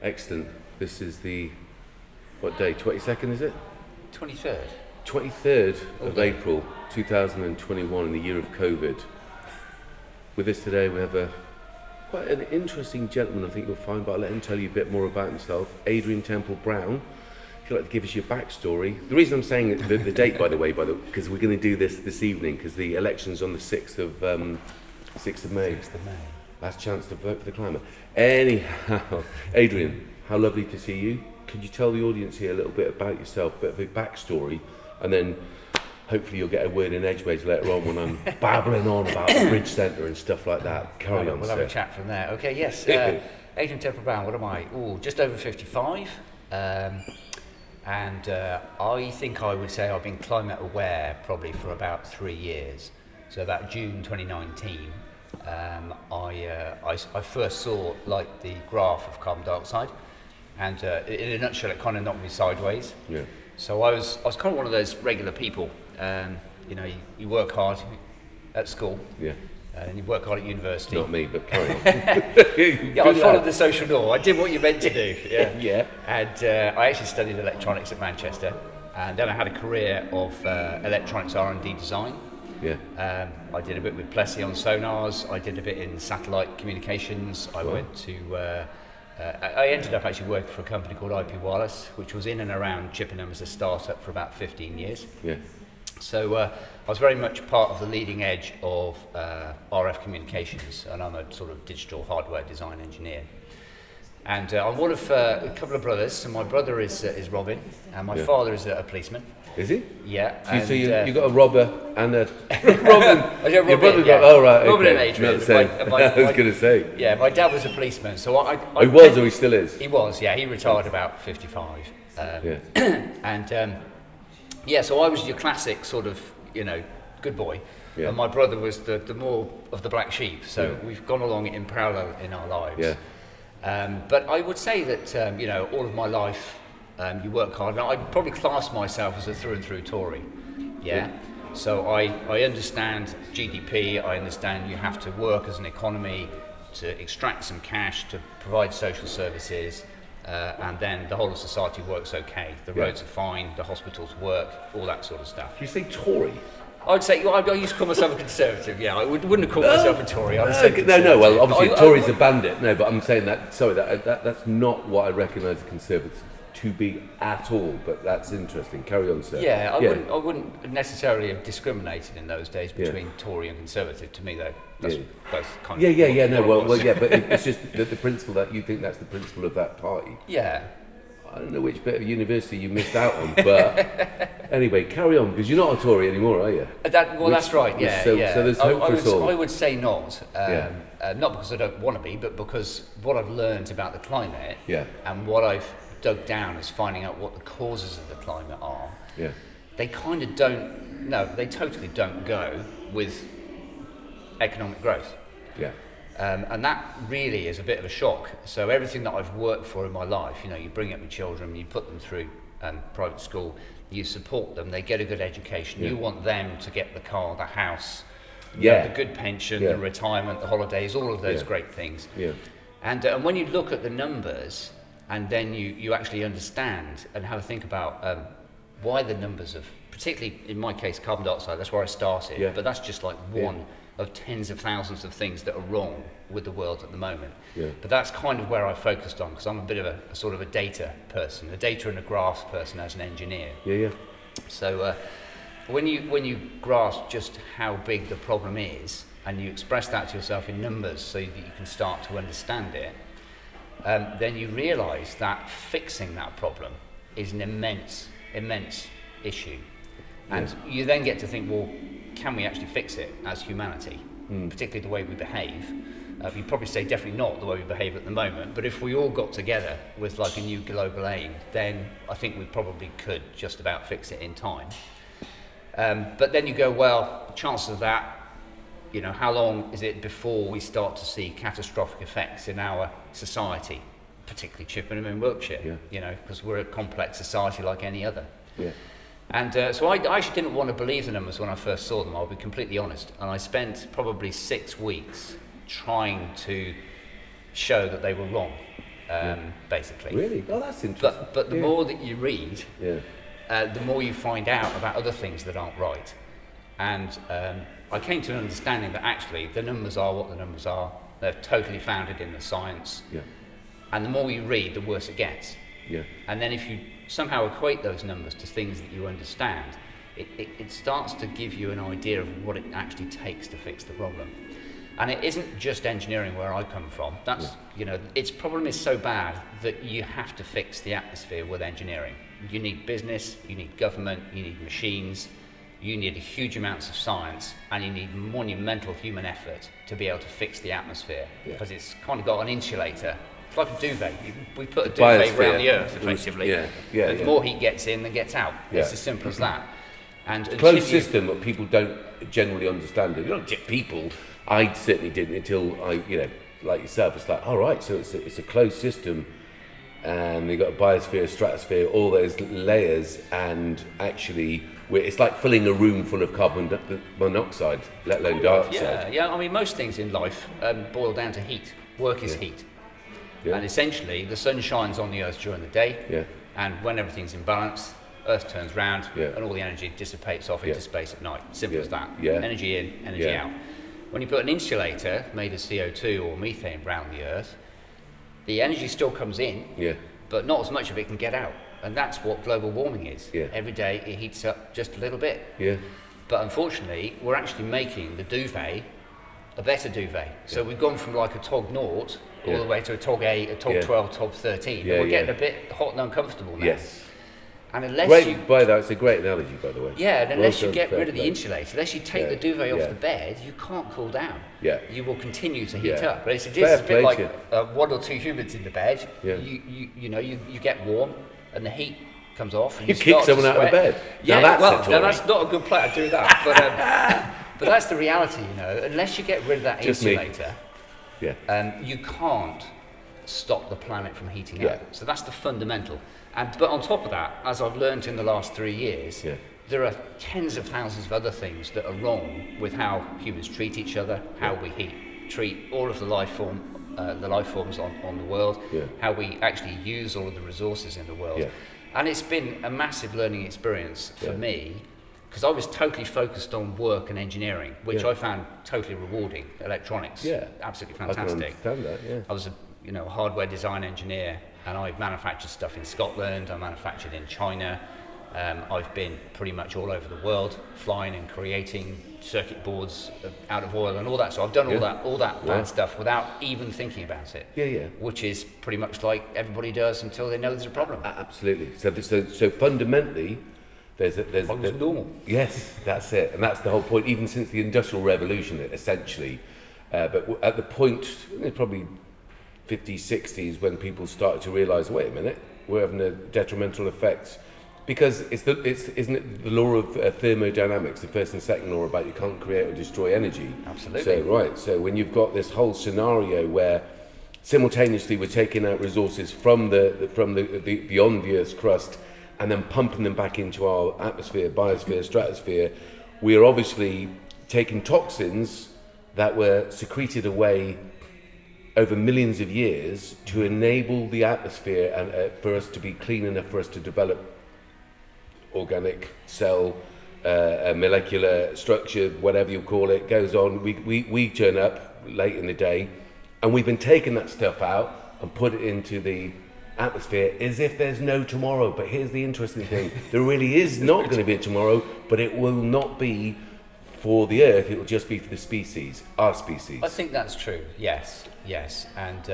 Excellent. This is what day? 22nd, is it? 23rd. 23rd of April 2021, in the year of COVID. With us today we have quite an interesting gentleman, I think you'll find, but I'll let him tell you a bit more about himself. Adrian Temple Brown. If you'd like to give us your backstory. The reason I'm saying the date, by the way, because we're going to do this evening, because the election's on the 6th of May. 6th of May. Last chance to vote for the climate. Anyhow, Adrian, how lovely to see you. Could you tell the audience here a little bit about yourself, a bit of a backstory, and then hopefully you'll get a word in edgeways later on when I'm babbling on about the Bridge Centre and stuff like that. Carry on, We'll sir. have a chat from there. Okay, yes. Adrian Temple Brown, what am I? Just over 55. And I think I would say I've been climate aware probably for about 3 years. So about June 2019, I first saw like the graph of carbon dioxide, and in a nutshell, it kind of knocked me sideways. Yeah. So I was kind of one of those regular people. You work hard at school. Yeah. And you work hard at university. Not me, but carry on. Yeah, I followed the social norm. I did what you're meant to do. Yeah. Yeah. And I actually studied electronics at Manchester, and then I had a career of electronics R&D design. Yeah. I did a bit with Plessy on sonars. I did a bit in satellite communications. I went to. I ended up actually working for a company called IP Wireless, which was in and around Chippenham as a startup for about 15 years. Yeah. So I was very much part of the leading edge of RF communications, and I'm a sort of digital hardware design engineer. And I'm one of a couple of brothers. So my brother is Robin, and my father is a policeman. Is he? Yeah. So you got a robber and a Robin. Your brother got. Oh right. Robin okay. and Adrian. Not the same. I was going to say. Yeah, my dad was a policeman, so he was, or he still is. He was. Yeah, he retired about 55. And so I was your classic sort of, good boy. Yeah. And my brother was the more of the black sheep. So we've gone along in parallel in our lives. Yeah. But I would say that, all of my life, you work hard. And I'd probably class myself as a through and through Tory. Yeah. So I understand GDP. I understand you have to work as an economy to extract some cash to provide social services. And then the whole of society works okay. The roads are fine, the hospitals work, all that sort of stuff. You say Tory? I'd say, I used to call myself a conservative, I wouldn't have called myself a Tory. Well, obviously a Tory's a bandit. No, but I'm saying that's not what I recognise a conservative to be at all, but that's interesting. Carry on, sir. I wouldn't necessarily have discriminated in those days between Tory and conservative. To me, that's both kind of... but it's just that the principle that you think that's the principle of that party. Yeah. I don't know which bit of university you missed out on, but anyway, carry on, because you're not a Tory anymore, are you? That's right, So there's hope for us all. I would say not. Not because I don't want to be, but because what I've learned about the climate and what I've dug down is finding out what the causes of the climate are. Yeah. They kind of they totally don't go with economic growth. Yeah. And that really is a bit of a shock. So everything that I've worked for in my life, you bring up your children, you put them through private school, you support them, they get a good education, you want them to get the car, the house, the good pension, the retirement, the holidays, all of those great things. Yeah. And when you look at the numbers, and then you actually understand and have a think about why the numbers of, particularly in my case, carbon dioxide, that's where I started, but that's just like one of tens of thousands of things that are wrong with the world at the moment. Yeah. But that's kind of where I focused on, because I'm a bit of a sort of a data person, a data and a graphs person as an engineer. So when you grasp just how big the problem is, and you express that to yourself in numbers so that you can start to understand it, then you realise that fixing that problem is an immense issue. And you then get to think, well, can we actually fix it as humanity, particularly the way we behave? You'd probably say definitely not the way we behave at the moment, but if we all got together with like a new global aim, then I think we probably could just about fix it in time. But then you go, well, chances of that, how long is it before we start to see catastrophic effects in our society, particularly Chippenham and Wiltshire, because we're a complex society like any other. Yeah. And so I actually didn't want to believe the numbers when I first saw them, I'll be completely honest. And I spent probably 6 weeks trying to show that they were wrong. basically. Really? Oh, that's interesting. But the more that you read, the more you find out about other things that aren't right. And I came to an understanding that actually the numbers are what the numbers are. They're totally founded in the science. Yeah. And the more you read, the worse it gets. Yeah. And then if you somehow equate those numbers to things that you understand, it starts to give you an idea of what it actually takes to fix the problem. And it isn't just engineering where I come from. That's, its problem is so bad that you have to fix the atmosphere with engineering. You need business, you need government, you need machines, you need huge amounts of science, and you need monumental human effort to be able to fix the atmosphere, because it's kind of got an insulator. It's like a duvet. We put a duvet around the Earth, effectively. The more heat gets in than gets out. It's as simple as that. And a closed system that people don't generally understand. Not just people. I certainly didn't until I, like yourself. It's like, all right, so it's a closed system, and you've got a biosphere, stratosphere, all those layers, and actually, it's like filling a room full of carbon monoxide, let alone dioxide. Yeah. I mean, most things in life boil down to heat. Work is heat. Yeah. And essentially, the sun shines on the Earth during the day, and when everything's in balance, Earth turns round, and all the energy dissipates off into space at night. Simple as that. Energy in, energy out. When you put an insulator made of CO2 or methane around the Earth, the energy still comes in, but not as much of it can get out. And that's what global warming is. Every day it heats up just a little bit. But unfortunately, we're actually making the duvet a better duvet. So we've gone from like a TOG 0 all the way to a TOG 8, a TOG 12, TOG 13. We're getting a bit hot and uncomfortable now. And unless it's a great analogy, by the way. Yeah, and unless you get rid of the insulator, unless you take the duvet off the bed, you can't cool down. You will continue to heat up. But it's a bit like one or two humans in the bed. You get warm, and the heat comes off. And you kick someone out of bed. That's not a good plan to do that. But that's the reality, Unless you get rid of that insulator, you can't stop the planet from heating up. So that's the fundamental. But on top of that, as I've learned in the last 3 years, there are tens of thousands of other things that are wrong with how humans treat each other, how we treat all of the life forms on the world, how we actually use all of the resources in the world. And it's been a massive learning experience for me, because I was totally focused on work and engineering, which I found totally rewarding. Electronics, absolutely fantastic. I can understand that, I was a hardware design engineer, and I manufactured stuff in Scotland, I manufactured in China. I've been pretty much all over the world, flying and creating circuit boards out of oil and all that. So I've done all that bad stuff without even thinking about it. Which is pretty much like everybody does until they know there's a problem. Absolutely. So fundamentally, there's normal. Yes, that's it, and that's the whole point. Even since the Industrial Revolution, essentially, but at the point, probably 50s, 60s, when people started to realise, wait a minute, we're having a detrimental effect, because isn't it the law of thermodynamics, the first and second law about you can't create or destroy energy? Absolutely. So when you've got this whole scenario where simultaneously we're taking out resources from the beyond the Earth's crust and then pumping them back into our atmosphere, biosphere, stratosphere, we are obviously taking toxins that were secreted away over millions of years to enable the atmosphere and for us to be clean enough for us to develop organic cell, molecular structure, whatever you call it, goes on. We turn up late in the day, and we've been taking that stuff out and put it into the atmosphere as if there's no tomorrow. But here's the interesting thing: there really is not going to be a tomorrow, but it will not be for the Earth. It will just be for the species, our species. I think that's true. Yes, and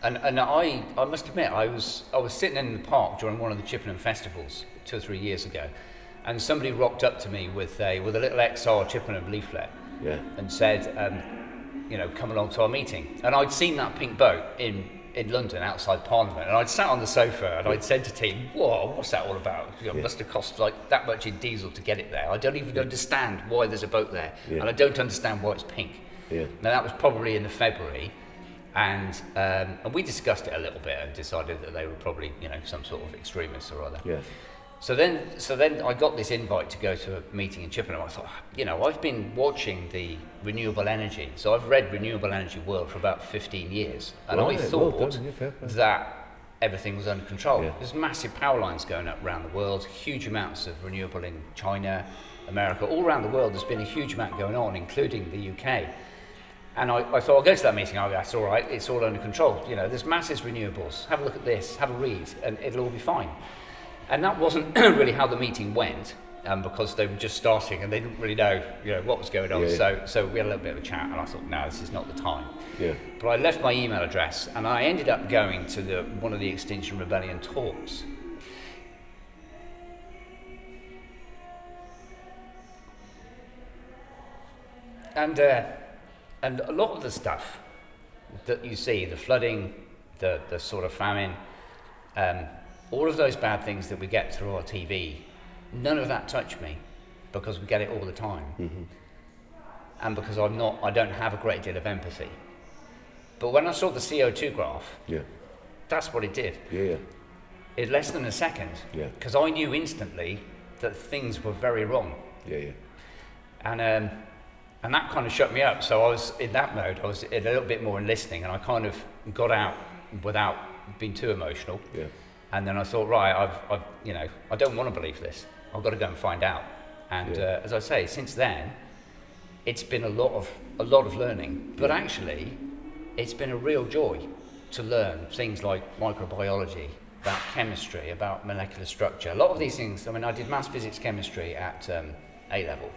I must admit, I was sitting in the park during one of the Chippenham festivals 2 or 3 years ago, and somebody rocked up to me with a little XR Chippenham leaflet, and said, come along to our meeting. And I'd seen that pink boat in London outside Parliament, and I'd sat on the sofa and I'd said to Tim, "Whoa, what's that all about? It must have cost like that much in diesel to get it there. I don't even understand why there's a boat there, and I don't understand why it's pink." Now that was probably in the February, and we discussed it a little bit and decided that they were probably some sort of extremists or other. So then I got this invite to go to a meeting in Chippenham. I thought, I've been watching the renewable energy. So I've read Renewable Energy World for about 15 years. And I thought that everything was under control. Yeah. There's massive power lines going up around the world, huge amounts of renewable in China, America, all around the world. There's been a huge amount going on, including the UK. And I thought, I'll go to that meeting. Oh, that's all right. It's all under control. There's massive renewables. Have a look at this, have a read, and it'll all be fine. And that wasn't really how the meeting went, because they were just starting and they didn't really know, what was going on. Yeah. So we had a little bit of a chat, and I thought, no, this is not the time. Yeah. But I left my email address, and I ended up going to one of the Extinction Rebellion talks. And a lot of the stuff that you see, the flooding, the sort of famine, all of those bad things that we get through our TV, none of that touched me, because we get it all the time. Mm-hmm. And because I don't have a great deal of empathy. But when I saw the CO2 graph, that's what it did. Yeah. In less than a second, because I knew instantly that things were very wrong. Yeah. And that kind of shut me up. So I was in that mode. I was a little bit more in listening, and I kind of got out without being too emotional. Yeah. And then I thought, right, I don't want to believe this. I've got to go and find out. And as I say, since then, it's been a lot of learning. But actually, it's been a real joy to learn things like microbiology, about chemistry, about molecular structure. A lot of these things. I mean, I did maths, physics, chemistry at A level,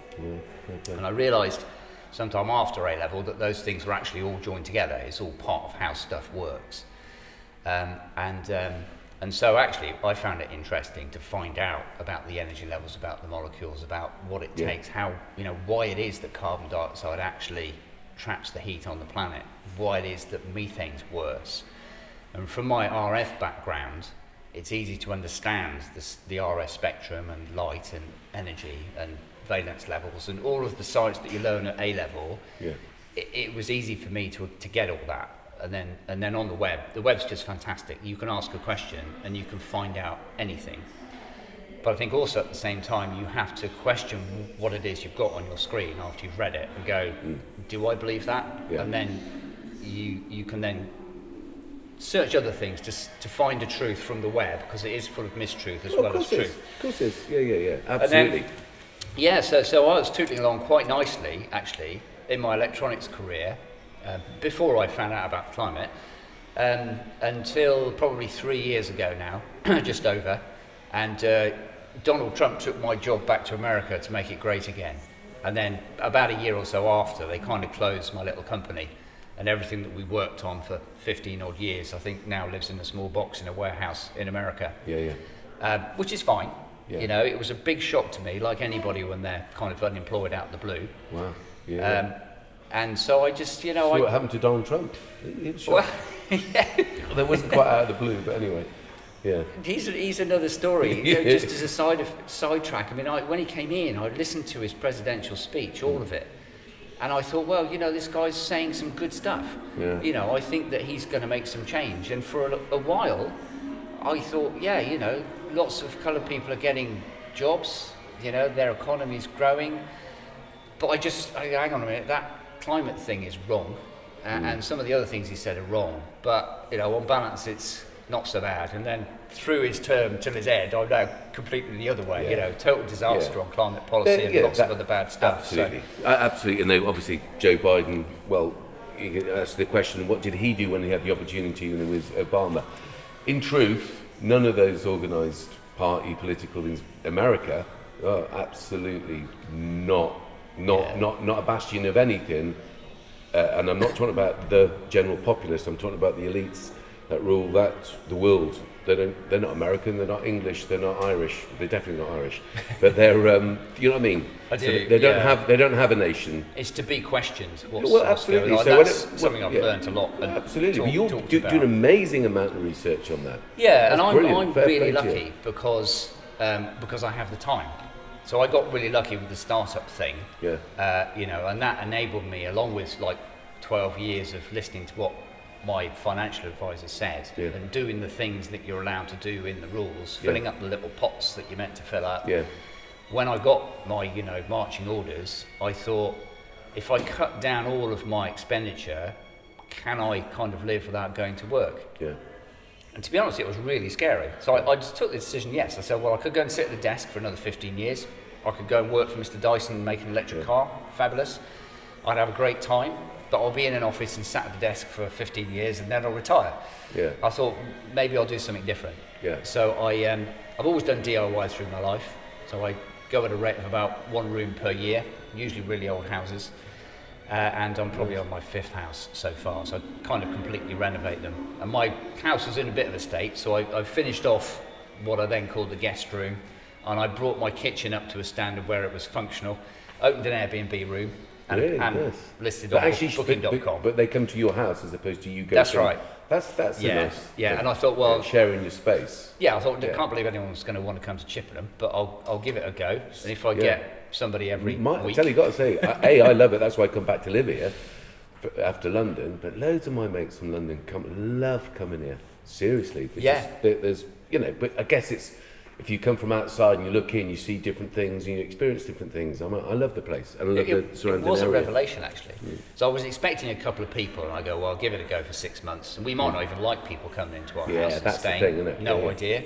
and I realised sometime after A level that those things were actually all joined together. It's all part of how stuff works. And so actually I found it interesting to find out about the energy levels, about the molecules, about what it takes, how, why it is that carbon dioxide actually traps the heat on the planet, why it is that methane's worse. And from my RF background, it's easy to understand the RF spectrum and light and energy and valence levels and all of the science that you learn at A level. It was easy for me to get all that. And then on the web's just fantastic. You can ask a question and you can find out anything. But I think also at the same time you have to question what it is you've got on your screen after you've read it and go, do I believe that? Yeah. And then you can then search other things to find a truth from the web, because it is full of mistruth as well as truth. Of course it is. Yeah. Absolutely. So I was tootling along quite nicely actually in my electronics career. Before I found out about climate, until probably 3 years ago now, just over, and Donald Trump took my job back to America to make it great again. And then about a year or so after, they kind of closed my little company, and everything that we worked on for 15 odd years, I think now lives in a small box in a warehouse in America. Which is fine. Yeah. It was a big shock to me, like anybody when they're kind of unemployed out of the blue. Wow. Yeah. And so I just, See what happened to Donald Trump? Well, that wasn't quite out of the blue, but anyway. Yeah. He's another story. Just as a sidetrack. I mean, when he came in, I listened to his presidential speech, all of it, and I thought, well, this guy's saying some good stuff. Yeah. I think that he's going to make some change. And for a while, I thought, lots of coloured people are getting jobs. Their economy's growing. But hang on a minute, that climate thing is wrong, and some of the other things he said are wrong, but on balance it's not so bad. And then through his term till his end, I'm now completely the other way. Total disaster on climate policy and lots of other bad stuff. Absolutely. And then obviously Joe Biden, well, you can ask the question, what did he do when he had the opportunity when he was Obama? In truth, none of those organised party political things, America, absolutely not a bastion of anything, and I'm not talking about the general populace. I'm talking about the elites that rule the world. They're not American. They're not English. They're not Irish. They're definitely not Irish. But they're, you know what I mean? I do. So they don't have a nation. It's to be questioned. Absolutely. So that's something I've learned a lot. Absolutely. But you're doing an amazing amount of research on that. Yeah, and I'm really lucky because I have the time. So I got really lucky with the startup thing, and that enabled me, along with like 12 years of listening to what my financial advisor said, and doing the things that you're allowed to do in the rules, filling up the little pots that you're meant to fill up. When I got my, marching orders, I thought, if I cut down all of my expenditure, can I kind of live without going to work? And to be honest, it was really scary. So I just took the decision, yes. I said, well, I could go and sit at the desk for another 15 years. I could go and work for Mr. Dyson and make an electric car. Fabulous. I'd have a great time, but I'll be in an office and sat at the desk for 15 years and then I'll retire. I thought, maybe I'll do something different. So I've always done DIY through my life. So I go at a rate of about 1 room per year, usually really old houses. And I'm probably on my 5th house so far, so I kind of completely renovate them. And my house was in a bit of a state, so I finished off what I then called the guest room, and I brought my kitchen up to a standard where it was functional, opened an Airbnb room, and listed on booking.com. But they come to your house as opposed to you going. That's right. That's nice. And I thought, well, sharing your space. I thought, I can't believe anyone's going to want to come to Chippenham, but I'll give it a go. And if I get somebody every week. I tell you, got to say, I love it. That's why I come back to live here after London. But loads of my mates from London love coming here. Seriously. There's, but I guess it's, if you come from outside and you look in, you see different things and you experience different things. I love the place. And I love the surrounding area. It was a revelation, actually. So I was expecting a couple of people, and I go, well, I'll give it a go for 6 months. And we might not even like people coming into our house and that's staying. The thing, isn't it? No idea.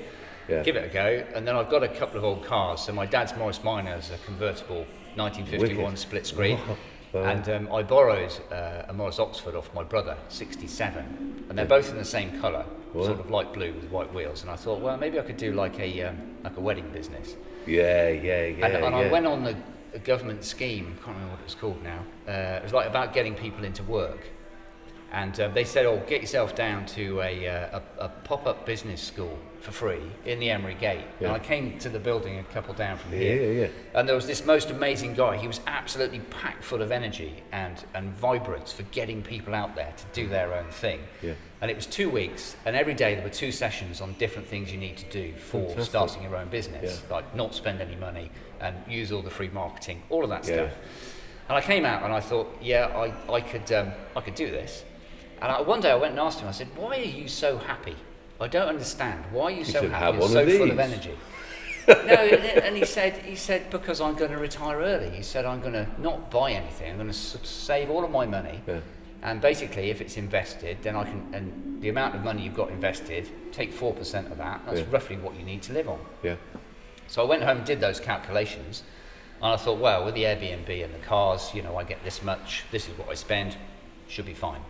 Give it a go. And then I've got a couple of old cars. So my dad's Morris Minor's a convertible 1951 split screen. And I borrowed a Morris Oxford off my brother, 67. And they're both in the same colour, sort of light blue with white wheels. And I thought, well, maybe I could do like a wedding business. And I went on a government scheme, I can't remember what it was called now. It was like about getting people into work. And they said, get yourself down to a pop-up business school for free in the Emery Gate. And I came to the building a couple down from here. And there was this most amazing guy. He was absolutely packed full of energy and vibrance for getting people out there to do their own thing. And it was 2 weeks, and every day there were 2 sessions on different things you need to do for starting your own business, like not spend any money and use all the free marketing, all of that stuff. And I came out and I thought, I could do this. And one day I went and asked him, I said, why are you so happy? I don't understand. Why are you so happy and so full of energy? And he said, because I'm going to retire early. He said, I'm going to not buy anything. I'm going to save all of my money. And basically, if it's invested, then I can, and the amount of money you've got invested, take 4% of that. That's roughly what you need to live on. So I went home and did those calculations. And I thought, well, with the Airbnb and the cars, I get this much. This is what I spend. Should be fine.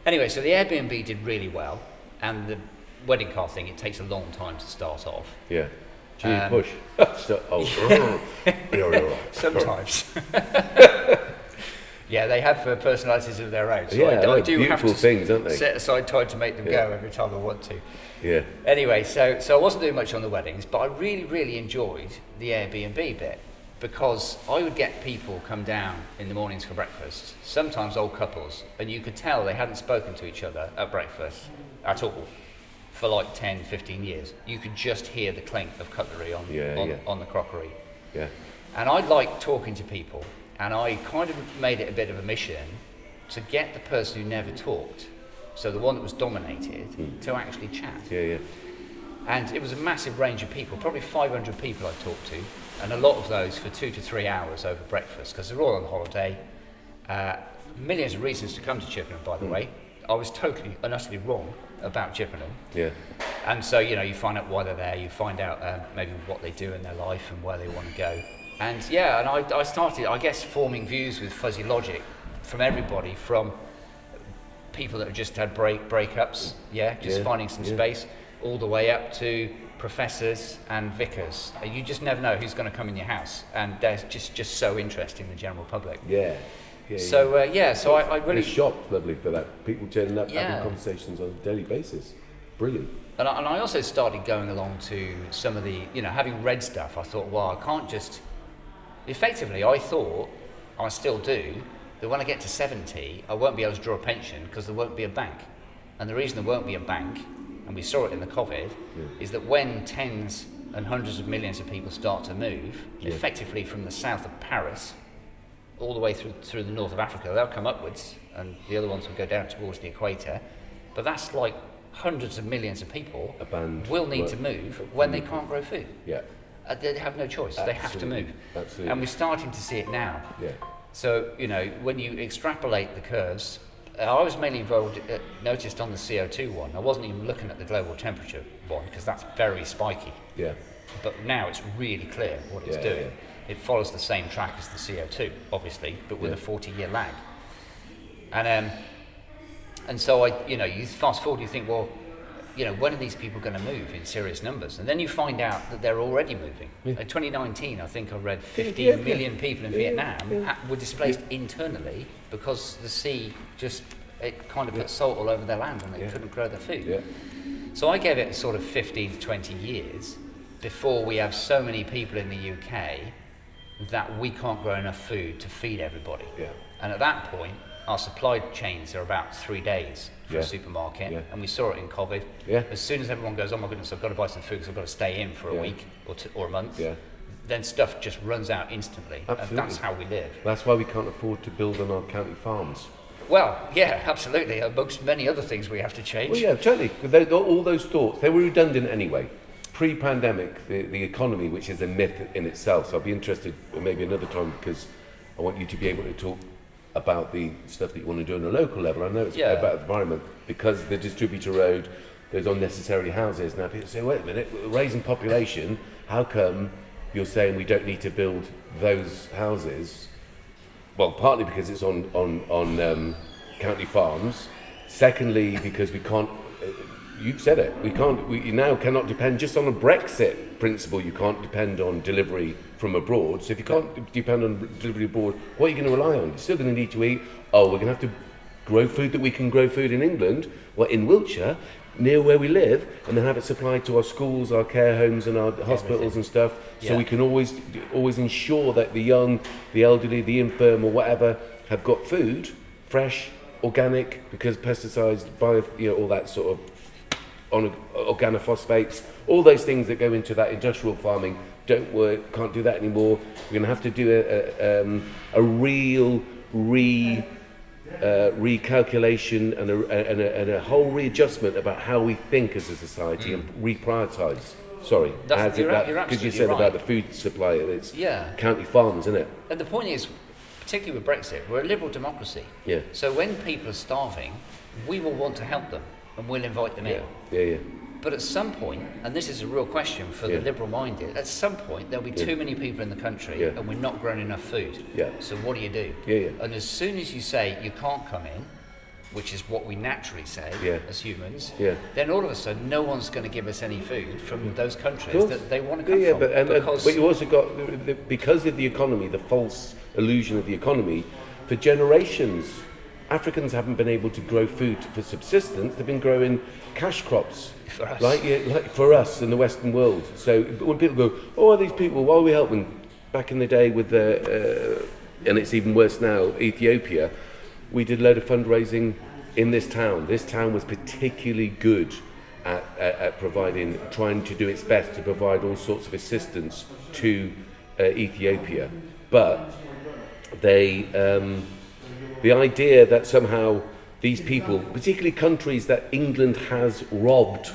Anyway, so the Airbnb did really well, and the wedding car thing, it takes a long time to start off. Push. Sometimes. They have personalities of their own. So I do have to things, aren't they? Set aside time to make them go every time I want to. Anyway, so I wasn't doing much on the weddings, but I really, really enjoyed the Airbnb bit. Because I would get people come down in the mornings for breakfast, sometimes old couples, and you could tell they hadn't spoken to each other at breakfast at all for like 10, 15 years. You could just hear the clink of cutlery on the crockery. And I liked talking to people, and I kind of made it a bit of a mission to get the person who never talked, so the one that was dominated, to actually chat. And it was a massive range of people, probably 500 people I talked to, and a lot of those for 2 to 3 hours over breakfast, because they're all on holiday. Millions of reasons to come to Chippenham, by the way. I was totally and utterly wrong about Chippenham. And so, you find out why they're there, you find out maybe what they do in their life and where they want to go. And I started, I guess, forming views with fuzzy logic from everybody, from people that have just had breakups, finding some space, all the way up to professors and vicars. You just never know who's going to come in your house, and they're just so interesting in the general public. So I really... The shop's lovely for that. People turning up, having conversations on a daily basis. Brilliant. And I also started going along to some of the, having read stuff, I thought, well, I can't just... Effectively, I thought, I still do, that when I get to 70, I won't be able to draw a pension because there won't be a bank. And the reason there won't be a bank, and we saw it in the COVID, is that when tens and hundreds of millions of people start to move, effectively from the south of Paris all the way through the north of Africa. They'll come upwards, and the other ones will go down towards the equator. But that's like hundreds of millions of people will need to move when they can't grow food. Yeah. They have no choice. Absolutely. They have to move. Absolutely. And we're starting to see it now. Yeah. So, when you extrapolate the curves, I was mainly involved, noticed on the CO2 one. I wasn't even looking at the global temperature one because that's very spiky. Yeah. But now it's really clear what it's doing. Yeah. It follows the same track as the CO2, obviously, but with a 40-year lag. And so you fast forward, you think, well, when are these people going to move in serious numbers? And then you find out that they're already moving. Yeah. In 2019, I think I read 15 million people in Vietnam were displaced internally because the sea it kind of put salt all over their land and they couldn't grow their food. Yeah. So I gave it sort of 15 to 20 years before we have so many people in the UK that we can't grow enough food to feed everybody. Yeah. And at that point, our supply chains are about 3 days for a supermarket, and we saw it in COVID. Yeah. As soon as everyone goes, oh my goodness, I've got to buy some food because I've got to stay in for a week or a month, then stuff just runs out instantly. Absolutely. And that's how we live. That's why we can't afford to build on our county farms. Well, yeah, absolutely. Amongst many other things we have to change. Well, yeah, totally. All those thoughts, they were redundant anyway. Pre-pandemic, the economy, which is a myth in itself, so I'll be interested maybe another time because I want you to be able to talk about the stuff that you want to do on a local level. I know it's about the environment because the distributor road, there's unnecessary houses. Now people say, wait a minute, raising population, how come you're saying we don't need to build those houses? Well, partly because it's on county farms. Secondly, because we can't, you've said it, we now cannot depend just on a Brexit principle. You can't depend on delivery from abroad. So if you can't depend on delivery abroad, what are you going to rely on? You're still going to need to eat. Oh, we're going to have to grow food that we can grow food in England or in Wiltshire, near where we live, and then have it supplied to our schools, our care homes and our hospitals and stuff. So we can always ensure that the young, the elderly, the infirm or whatever have got food, fresh, organic, because pesticides, all that sort of organophosphates, all those things that go into that industrial farming don't work, can't do that anymore. We're going to have to do a real recalculation and a whole readjustment about how we think as a society and reprioritise. Sorry, because you said about the food supply, it's county farms, isn't it? And the point is, particularly with Brexit, we're a liberal democracy. Yeah. So when people are starving, we will want to help them and we'll invite them in. Yeah. But at some point, and this is a real question for the liberal-minded, at some point there'll be too many people in the country and we're not growing enough food. Yeah. So what do you do? Yeah. And as soon as you say you can't come in, which is what we naturally say as humans, then all of a sudden no one's going to give us any food from those countries that they want to come from. But you also got, because of the economy, the false illusion of the economy, for generations, Africans haven't been able to grow food for subsistence. They've been growing cash crops, for us. like for us in the Western world. So when people go, oh, are these people, why are we helping? Back in the day with and it's even worse now, Ethiopia, we did a load of fundraising in this town. This town was particularly good at trying to do its best to provide all sorts of assistance to Ethiopia. But the idea that somehow these people, particularly countries that England has robbed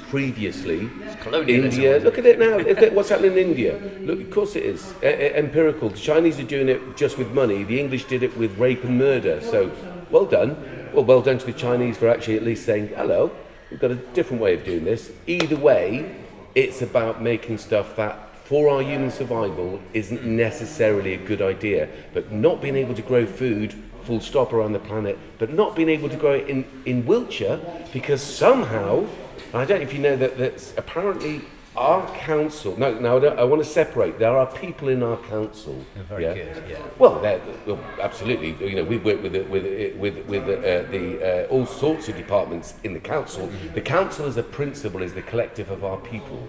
previously, India, look at it now, look at what's happening in India. Look, of course it is empirical. The Chinese are doing it just with money. The English did it with rape and murder. So well done. Well done to the Chinese for actually at least saying, hello, we've got a different way of doing this. Either way, it's about making stuff that for our human survival isn't necessarily a good idea. But not being able to grow food full stop around the planet, but not being able to grow it in Wiltshire because somehow, I don't know if you know that's apparently our council. No, I want to separate. There are people in our council. They're very good. Yeah. Well, absolutely. We work with all sorts of departments in the council. Mm-hmm. The council, as a principle, is the collective of our people.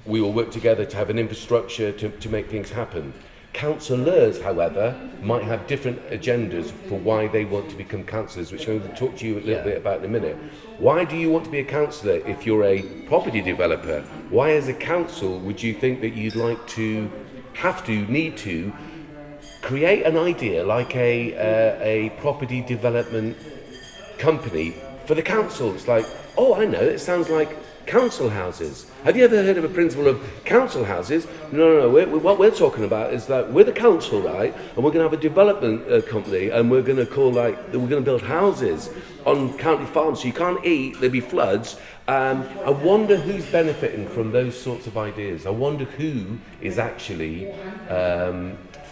We all work together to have an infrastructure to make things happen. Councillors, however, might have different agendas for why they want to become councillors, which I'm going to talk to you a little bit about in a minute. Why do you want to be a councillor if you're a property developer? Why, as a council, would you think that you'd like to, need to create an idea like a property development company for the council. It's like, oh, I know, it sounds like council houses. Have you ever heard of a principle of council houses? No. What we're talking about is that we're the council, right? And we're going to have a development company, and we're going to build houses on county farms. So you can't eat. There'll be floods. I wonder who's benefiting from those sorts of ideas. I wonder who is actually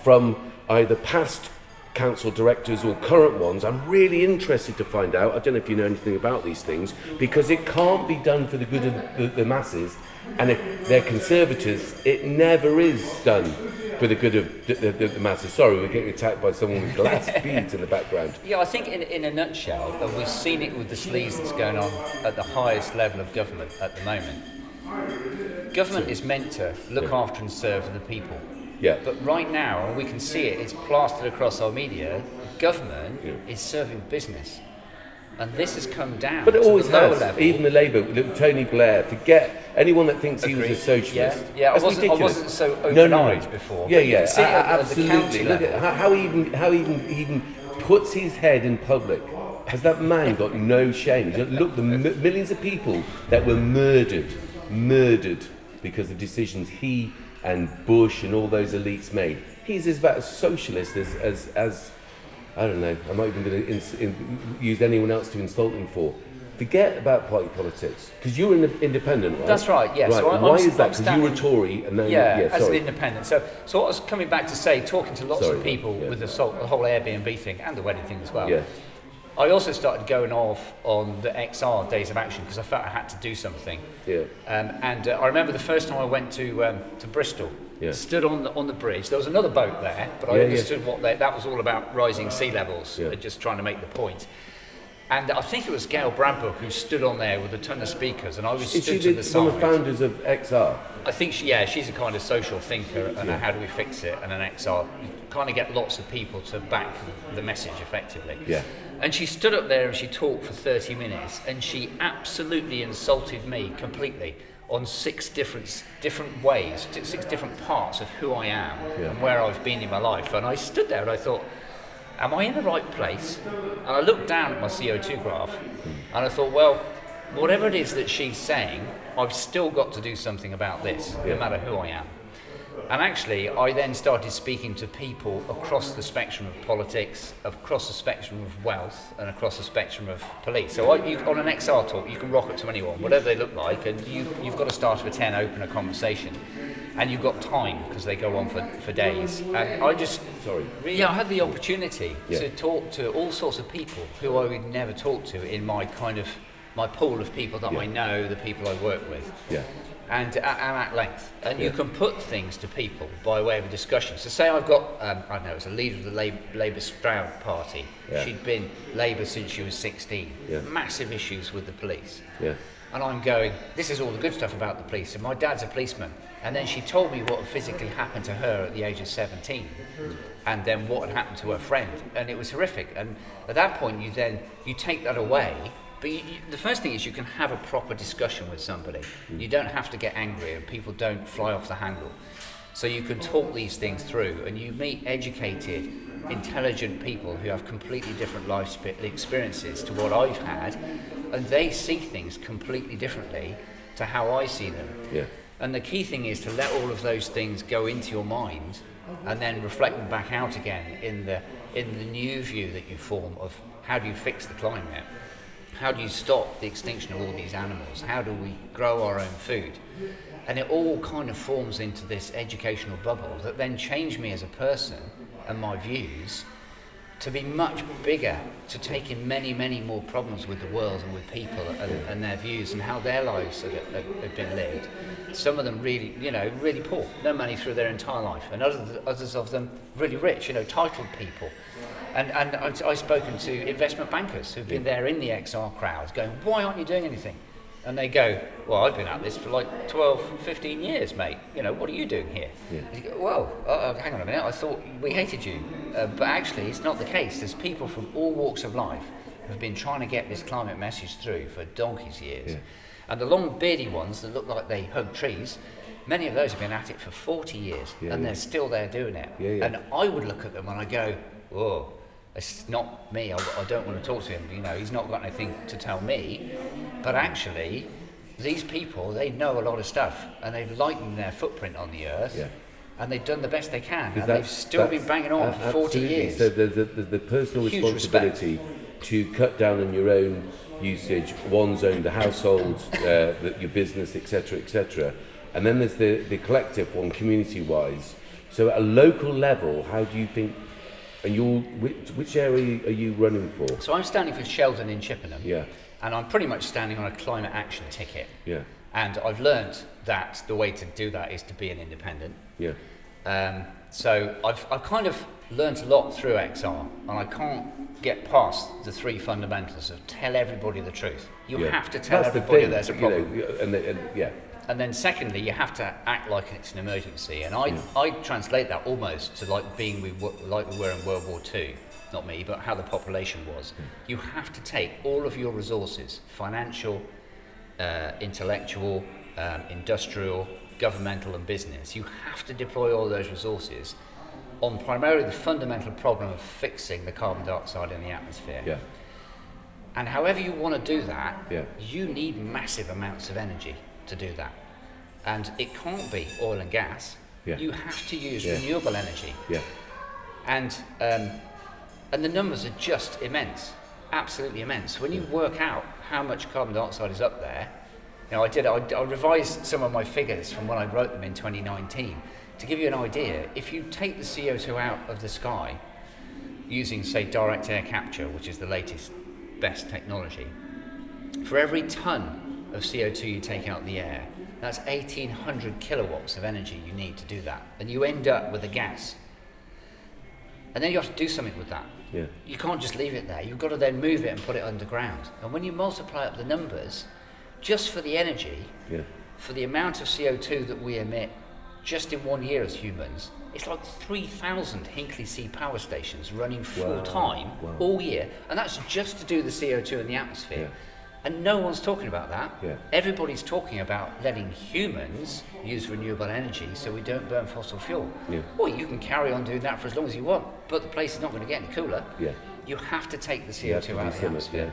from either past council directors or current ones. I'm really interested to find out. I don't know if you know anything about these things, because it can't be done for the good of the masses, and if they're conservatives, it never is done for the good of the masses. Sorry, we're getting attacked by someone with glass beads in the background. Yeah, I think in a nutshell, we've seen it with the sleaze that's going on at the highest level of government at the moment. Government is meant to look after and serve the people. Yeah. But right now, and we can see it, it's plastered across our media, government is serving business. And this has come down but it to always the lower has. level. Even the Labour, look, Tony Blair, forget anyone that thinks he was a socialist. Yeah, I wasn't so open-eyed before. Yeah, absolutely. absolutely. Look at how he even puts his head in public. Has that man got no shame? Look, the millions of people that were murdered because of decisions he and Bush and all those elites made. He's as about as socialist as I don't know. I'm not even going to use anyone else to insult him for. Forget about party politics, because you're an independent, right? That's right. Yeah. Right. So why is that? Because you were a Tory, and then as an independent. So what I was coming back to say, talking to lots of people with the whole Airbnb thing and the wedding thing as well. Yeah. I also started going off on the XR Days of Action because I felt I had to do something. Yeah. And I remember the first time I went to Bristol, stood on the bridge. There was another boat there, but I understood what that was all about: rising sea levels. Just trying to make the point. And I think it was Gail Bradbrook who stood on there with a ton of speakers, and I was stood to the side. One of the founders of XR. I think she's a kind of social thinker, and how do we fix it? And an XR, you kind of get lots of people to back the message effectively. Yeah. And she stood up there and she talked for 30 minutes, and she absolutely insulted me completely on 6 different ways, 6 different parts of who I am and where I've been in my life. And I stood there and I thought, am I in the right place? And I looked down at my CO2 graph and I thought, well, whatever it is that she's saying, I've still got to do something about this, no matter who I am. And actually, I then started speaking to people across the spectrum of politics, across the spectrum of wealth, and across the spectrum of police. So on an XR talk, you can rock it to anyone, whatever they look like, and you've got to start with 10, open a conversation. And you've got time, because they go on for days. And I just, I had the opportunity to talk to all sorts of people who I would never talk to in my pool of people that I know, the people I work with. Yeah. And at length. And you can put things to people by way of a discussion. So say I've got, I don't know, it's a leader of the Labour Stroud Party. Yeah. She'd been Labour since she was 16. Yeah. Massive issues with the police. Yeah. And I'm going, this is all the good stuff about the police. And my dad's a policeman. And then she told me what had physically happened to her at the age of 17. And then what had happened to her friend. And it was horrific. And at that point, you take that away. But the first thing is you can have a proper discussion with somebody. You don't have to get angry, and people don't fly off the handle. So you can talk these things through, and you meet educated, intelligent people who have completely different life experiences to what I've had, and they see things completely differently to how I see them. Yeah. And the key thing is to let all of those things go into your mind, and then reflect them back out again in the new view that you form of how do you fix the climate. How do you stop the extinction of all these animals? How do we grow our own food? And it all kind of forms into this educational bubble that then changed me as a person and my views to be much bigger, to take in many, many more problems with the world and with people and their views and how their lives have been lived. Some of them really, really poor, no money through their entire life, and others of them really rich, titled people. And I've spoken to investment bankers who've been there in the XR crowds going, why aren't you doing anything? And they go, well, I've been at this for like 12, 15 years, mate. What are you doing here? Yeah. And you go, well, hang on a minute, I thought we hated you. But actually, it's not the case. There's people from all walks of life who've been trying to get this climate message through for donkey's years. Yeah. And the long beardy ones that look like they hug trees, many of those have been at it for 40 years, and they're still there doing it. And I would look at them and I go, oh, it's not me. I don't want to talk to him. You know, he's not got anything to tell me. But actually, these people, they know a lot of stuff, and they've lightened their footprint on the earth, and they've done the best they can, and they've still been banging on for 40 years. So there's the personal responsibility to cut down on your own usage, one's own, the household, your business, etc., etc. And then there's the collective one, community-wise. So at a local level, how do you think, and which area are you running for? So I'm standing for Sheldon in Chippenham. Yeah. And I'm pretty much standing on a climate action ticket. Yeah. And I've learnt that the way to do that is to be an independent. Yeah. So I've kind of learnt a lot through XR, and I can't get past the three fundamentals of tell everybody the truth. You have to tell everybody there's a problem. And then secondly, you have to act like it's an emergency. And I translate that almost to like like we were in World War II. Not me, but how the population was. You have to take all of your resources, financial, intellectual, industrial, governmental and business. You have to deploy all those resources on primarily the fundamental problem of fixing the carbon dioxide in the atmosphere. Yeah. And however you want to do that, you need massive amounts of energy to do that. And it can't be oil and gas. Yeah. You have to use renewable energy. Yeah. And the numbers are just immense, absolutely immense. When you work out how much carbon dioxide is up there, you know, I revised some of my figures from when I wrote them in 2019. To give you an idea, if you take the CO2 out of the sky using, say, direct air capture, which is the latest, best technology, for every ton of CO2 you take out of the air, that's 1,800 kilowatts of energy you need to do that. And you end up with a gas. And then you have to do something with that. Yeah. You can't just leave it there. You've got to then move it and put it underground. And when you multiply up the numbers, just for the energy, for the amount of CO2 that we emit just in 1 year as humans, it's like 3,000 Hinkley C power stations running full time all year. And that's just to do the CO2 in the atmosphere. And no one's talking about that. Everybody's talking about letting humans use renewable energy so we don't burn fossil fuel. Well, you can carry on doing that for as long as you want, but the place is not going to get any cooler. You have to take the CO2 out of the atmosphere.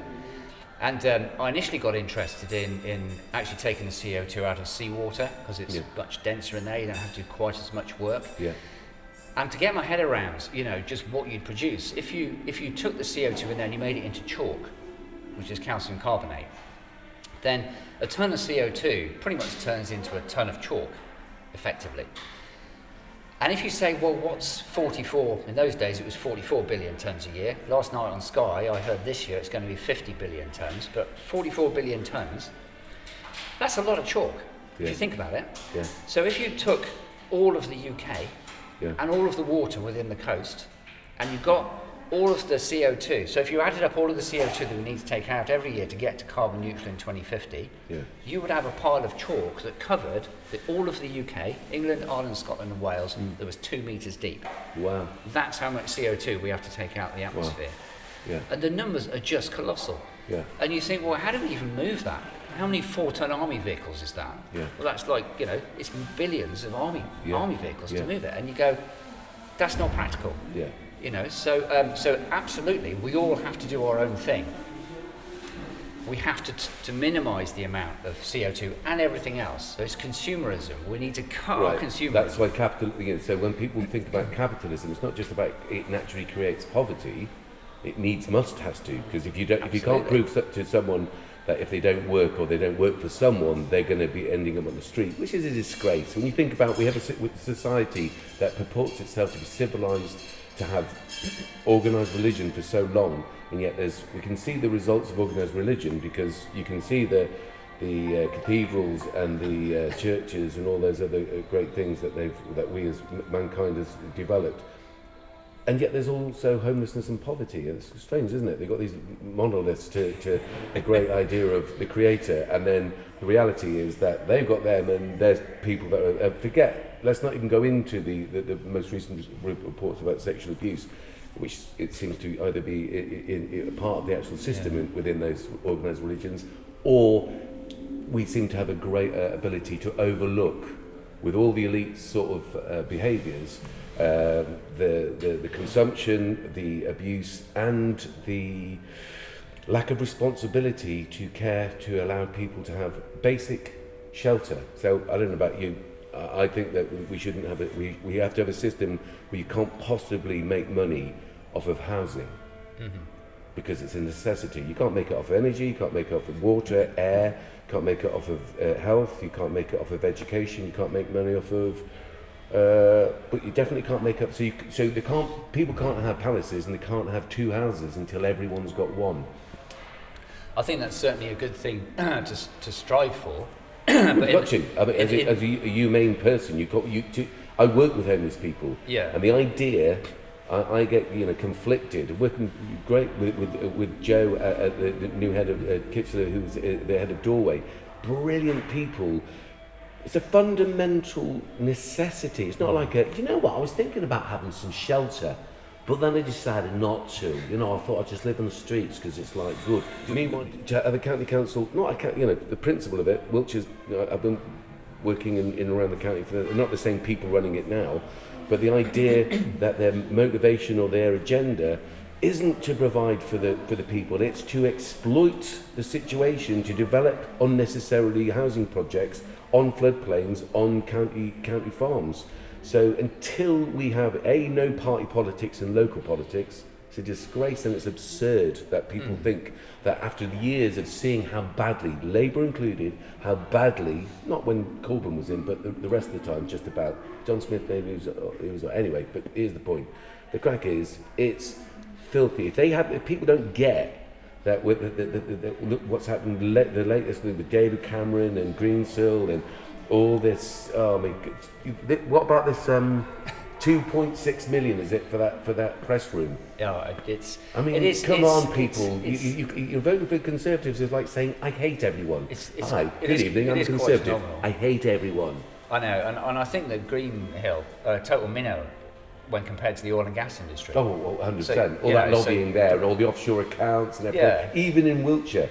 And I initially got interested in actually taking the CO2 out of seawater because it's much denser in there. You don't have to do quite as much work. And to get my head around, you know, just what you'd produce, if you took the CO2 in there and you made it into chalk, which is calcium carbonate, then a ton of CO2 pretty much turns into a ton of chalk, effectively. And if you say, well, what's 44? In those days, it was 44 billion tons a year. Last night on Sky, I heard this year it's going to be 50 billion tons, but 44 billion tons, that's a lot of chalk, if you think about it. So if you took all of the UK and all of the water within the coast, and you got all of the CO2, so if you added up all of the CO2 that we need to take out every year to get to carbon neutral in 2050, you would have a pile of chalk that covered all of the UK, England, Ireland, Scotland and Wales, that was 2 metres deep. Wow. That's how much CO2 we have to take out of the atmosphere. And the numbers are just colossal. And you think, well, how do we even move that? How many 4-ton army vehicles is that? Well, that's like, you know, it's billions of army vehicles to move it. And you go, that's not practical. You know, so absolutely, we all have to do our own thing. We have to minimise the amount of CO2 and everything else. So it's consumerism. We need to cut our consumerism. That's why so when people think about capitalism, it's not just about it naturally creates poverty. It has to, because if you can't prove to someone that if they don't work or they don't work for someone, they're going to be ending up on the street, which is a disgrace. When you think about, we have a society that purports itself to be civilised, to have organised religion for so long, and yet we can see the results of organised religion, because you can see the cathedrals and the churches and all those other great things that we as mankind has developed. And yet there's also homelessness and poverty. It's strange, isn't it? They've got these monoliths to a great idea of the creator, and then the reality is that they've got them, and there's people that let's not even go into the most recent reports about sexual abuse, which it seems to either be in a part of the actual system within those organised religions, or we seem to have a great ability to overlook with all the elite sort of behaviours, the consumption, the abuse, and the lack of responsibility to care to allow people to have basic shelter. So I don't know about you. I think that we shouldn't have it. We have to have a system where you can't possibly make money off of housing, because it's a necessity. You can't make it off of energy. You can't make it off of water, air. You can't make it off of health. You can't make it off of education. You can't make money off of. But you definitely can't make up. People can't have palaces, and they can't have two houses until everyone's got one. I think that's certainly a good thing to strive for. But got to. I mean, as a humane person, I work with homeless people, and the idea, I get conflicted. Working great with Joe, the new head of Kitchener, who's the head of Doorway. Brilliant people. It's a fundamental necessity. It's not like I was thinking about having some shelter, but then I decided not to. I thought I'd just live on the streets because it's like good. Meanwhile, the county council, the principle of it, Wiltshire's, I've been working in around the county for not the same people running it now, but the idea that their motivation or their agenda isn't to provide for the people, it's to exploit the situation to develop unnecessarily housing projects on floodplains, on county farms. So until we have no party politics and local politics, it's a disgrace, and it's absurd that people think that after the years of seeing how badly, Labour included, how badly, not when Corbyn was in, but the rest of the time, just about, John Smith maybe he was anyway, but here's the point. The crack is, it's filthy. If people don't get that with what's happened, the latest with David Cameron and Greensill and all this, what about this 2.6 million is it for that press room? Yeah, come on, people. You're voting for Conservatives is like saying, I hate everyone. Hi, good evening, I'm a Conservative. I hate everyone. I know, and I think that Greenhill, total minnow, when compared to the oil and gas industry. Oh, well, 100%. So, all that lobbying there, and all the offshore accounts and everything. Yeah. Even in Wiltshire,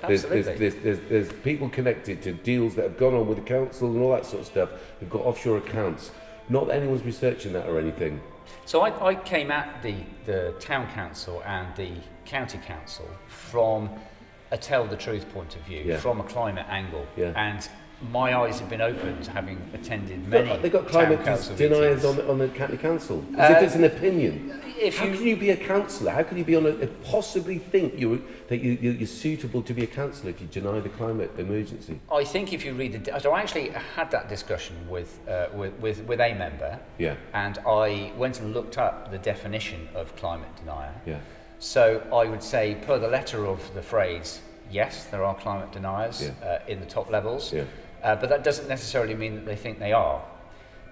there's people connected to deals that have gone on with the council and all that sort of stuff. They've got offshore accounts. Not that anyone's researching that or anything. So I came at the town council and the county council from a tell the truth point of view, from a climate angle, and my eyes have been opened having attended many. They've got climate deniers on the county council. As if it's an opinion. How can you be a councillor? How can you be possibly think that you're suitable to be a councillor if you deny the climate emergency? I think if you read so I actually had that discussion with a member. Yeah. And I went and looked up the definition of climate denier. Yeah. So I would say, per the letter of the phrase, yes, there are climate deniers in the top levels. Yeah. But that doesn't necessarily mean that they think they are,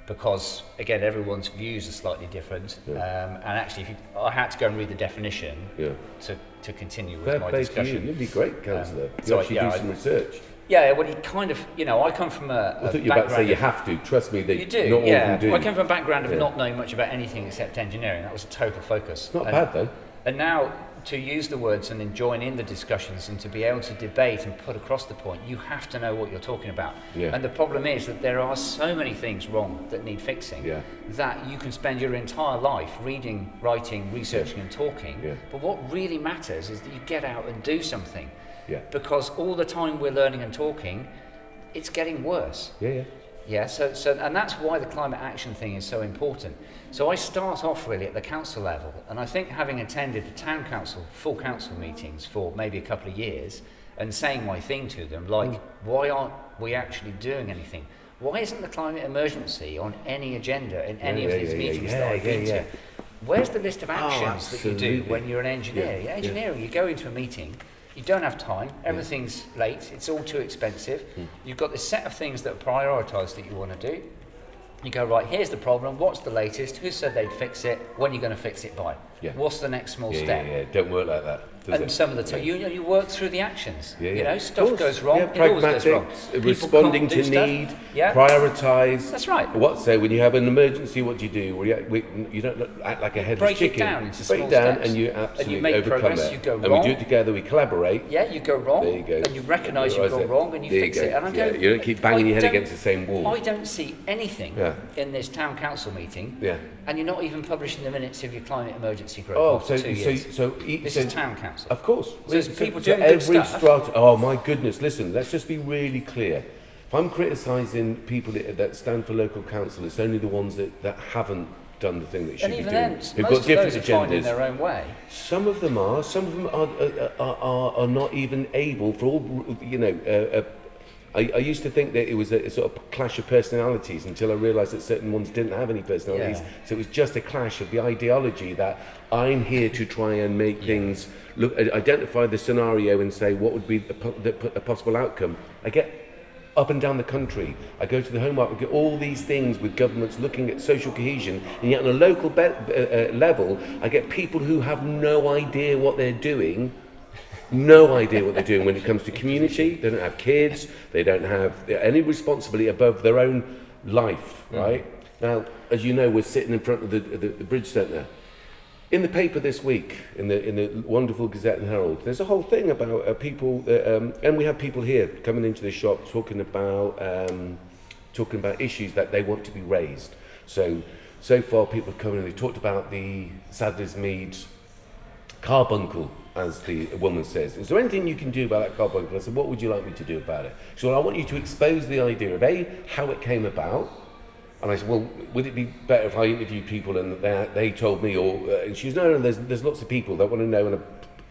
because again, everyone's views are slightly different. Yeah. And actually, I had to go and read the definition to continue with my discussion. You'd be great, councillor. You actually do some research. Yeah, well, he kind of, I come from a I thought you were about to say you have to. Trust me, you do. Not all of them do. I come from a background of not knowing much about anything except engineering. That was a total focus. It's not bad though. And now, to use the words and then join in the discussions and to be able to debate and put across the point, you have to know what you're talking about. Yeah. And the problem is that there are so many things wrong that need fixing that you can spend your entire life reading, writing, researching and talking. Yeah. But what really matters is that you get out and do something. Yeah. Because all the time we're learning and talking, it's getting worse. Yeah. Yeah, so and that's why the climate action thing is so important. So I start off really at the council level, and I think having attended the town council, full council meetings for maybe a couple of years, and saying my thing to them, like, why aren't we actually doing anything? Why isn't the climate emergency on any agenda in any of these meetings that I've been to? Where's the list of actions that you do when you're an engineer? Engineering, you go into a meeting, you don't have time, everything's late, it's all too expensive. You've got this set of things that are prioritised that you want to do. You go, right, here's the problem, what's the latest, who said they'd fix it, when are you going to fix it by? What's the next small step? Don't work like that. And some of the time, you work through the actions. Yeah, you know, stuff goes wrong. Yeah, it always goes wrong. Responding to need, prioritise. That's right. When you have an emergency, what do you do? You don't act like a headless chicken. Break it down into small Break it down, steps. and you absolutely and you make overcome progress. it. You go wrong. And we do it together. We collaborate. Yeah, you go wrong. There you go. And you recognise you've gone wrong, and you fix it. And you don't keep banging your head against the same wall. I don't see anything in this town council meeting. Yeah. And you're not even publishing the minutes of your climate emergency group. This is town council. Of course. So there's people doing good stuff. Oh my goodness! Listen, let's just be really clear. If I'm criticising people that stand for local council, it's only the ones that haven't done the thing that should be doing. And even then, most of those are finding their own way. Some of them are. Some of them are not even able for all. I used to think that it was a sort of clash of personalities until I realised that certain ones didn't have any personalities. Yeah. So it was just a clash of the ideology that I'm here to try and make things look, identify the scenario and say what would be a possible outcome. I get up and down the country. I go to the Home Market, I get all these things with governments looking at social cohesion, and yet on a local level, I get people who have no idea what they're doing. No idea what they're doing when it comes to community. They don't have kids. They don't have any responsibility above their own life, right? Now, as you know, we're sitting in front of the Bridge Centre. In the paper this week, in the wonderful Gazette and Herald, there's a whole thing about people, and we have people here coming into the shop talking about issues that they want to be raised. So far, people have come in and they've talked about the Sadler's Mead carbuncle, as the woman says. Is there anything you can do about that carbuncle? I said, what would you like me to do about it? So I want you to expose the idea of how it came about. And I said, well, would it be better if I interviewed people and they told me? And she was, no, there's lots of people that want to know, and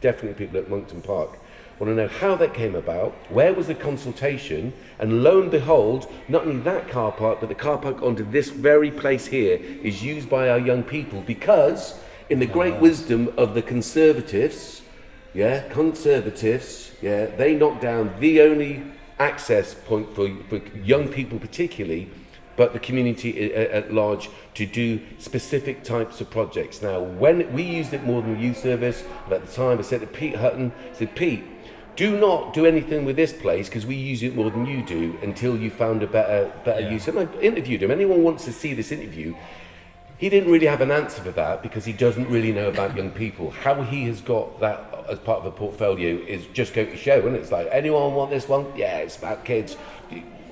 definitely people at Monkton Park want to know how that came about, where was the consultation, and lo and behold, not only that car park, but the car park onto this very place here is used by our young people because, in the great wisdom of the Conservatives, they knocked down the only access point for young people particularly, but the community at large, to do specific types of projects. Now, when we used it more than the youth service, at the time I said to Pete Hutton, I said, Pete, do not do anything with this place because we use it more than you do until you found a better use. And I interviewed him. Anyone wants to see this interview, he didn't really have an answer for that because he doesn't really know about young people. How he has got that as part of a portfolio is just going to show, and it's like, anyone want this one? Yeah, it's about kids.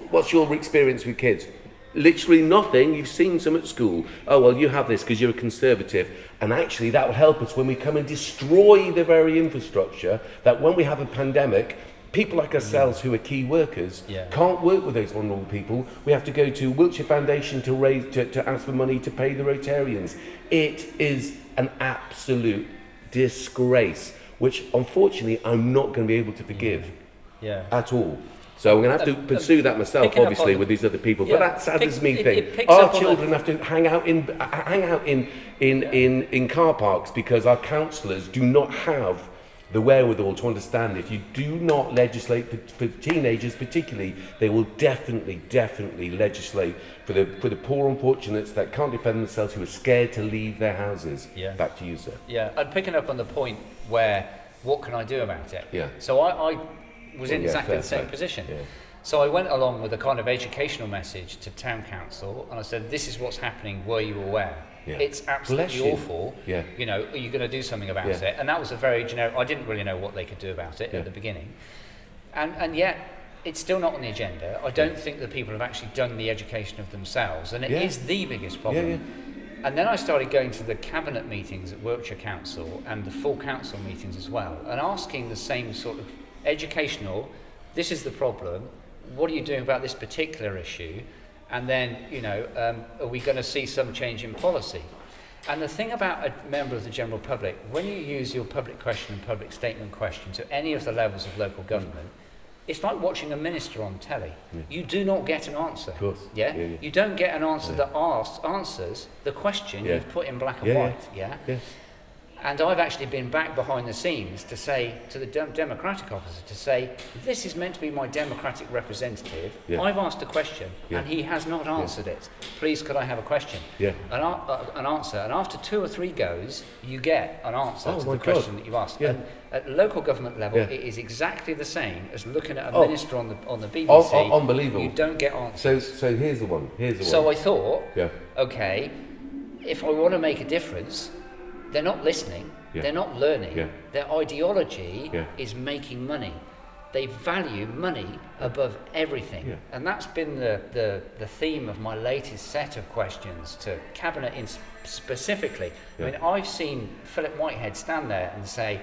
What's your experience with kids? Literally nothing. You've seen some at school. Oh, well, you have this because you're a Conservative. And actually, that will help us when we come and destroy the very infrastructure that when we have a pandemic, people like ourselves who are key workers can't work with those vulnerable people. We have to go to Wiltshire Foundation to ask for money to pay the Rotarians. It is an absolute disgrace, which unfortunately I'm not going to be able to forgive at all. So I'm going to have to pursue that myself, obviously, with these other people. But that saddens me thing. Our children have to hang out in car parks because our councillors do not have the wherewithal to understand if you do not legislate for teenagers particularly, they will definitely legislate for the poor unfortunates that can't defend themselves, who are scared to leave their houses. Back to you, sir. And picking up on the point where, what can I do about it? So I was in exactly the same position. So I went along with a kind of educational message to town council, and I said, this is what's happening, were you aware? It's absolutely awful. You know, are you going to do something about it? And that was a very generic, I didn't really know what they could do about it at the beginning. And yet, it's still not on the agenda. I don't think that people have actually done the education of themselves, and it is the biggest problem. And then I started going to the cabinet meetings at Wiltshire Council and the full council meetings as well, and asking the same sort of educational, this is the problem, what are you doing about this particular issue? And then, you know, are we going to see some change in policy? And the thing about a member of the general public, when you use your public question and public statement question to any of the levels of local government, it's like watching a minister on telly. You do not get an answer. Of course. You don't get an answer that answers the question you've put in black and white. And I've actually been back behind the scenes to say to the Democratic officer, to say, this is meant to be my Democratic representative. Yeah. I've asked a question and he has not answered it. Please, could I have a question? Yeah. An answer. And after 2 or 3 goes, you get an answer to the God. question that you've asked. Yeah. And at local government level, it is exactly the same as looking at a minister on the BBC. Unbelievable. You don't get answers. So here's the one. So I thought, yeah. okay, if I want to make a difference, they're not listening, they're not learning, their ideology is making money. They value money above everything. Yeah. And that's been the theme of my latest set of questions to Cabinet specifically. Yeah. I mean, I've seen Philip Whitehead stand there and say,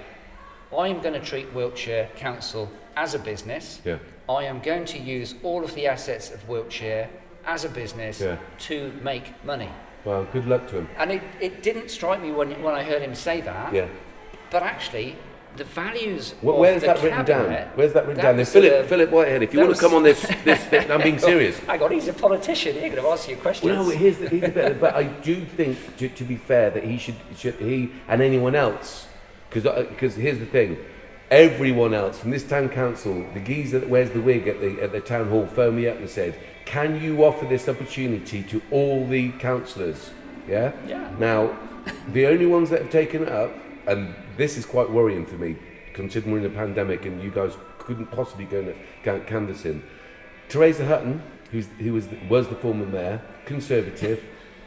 I am going to treat Wiltshire Council as a business. Yeah. I am going to use all of the assets of Wiltshire as a business to make money. Well, good luck to him. And it didn't strike me when I heard him say that. Yeah. But actually, the values. Where's that written down? Where's that written down? Philip Whitehead. If you want to come on this thing, I'm being serious. Hang on, he's a politician. He's going to ask you questions. Well, no, here's the bit. But I do think, to be fair, that he and anyone else, because here's the thing. Everyone else from this town council, the geezer that wears the wig at the town hall, phoned me up and said, can you offer this opportunity to all the councillors? Yeah? Yeah. Now, the only ones that have taken it up, and this is quite worrying for me, considering we're in a pandemic and you guys couldn't possibly go and canvass him. Teresa Hutton, who was the former mayor, Conservative,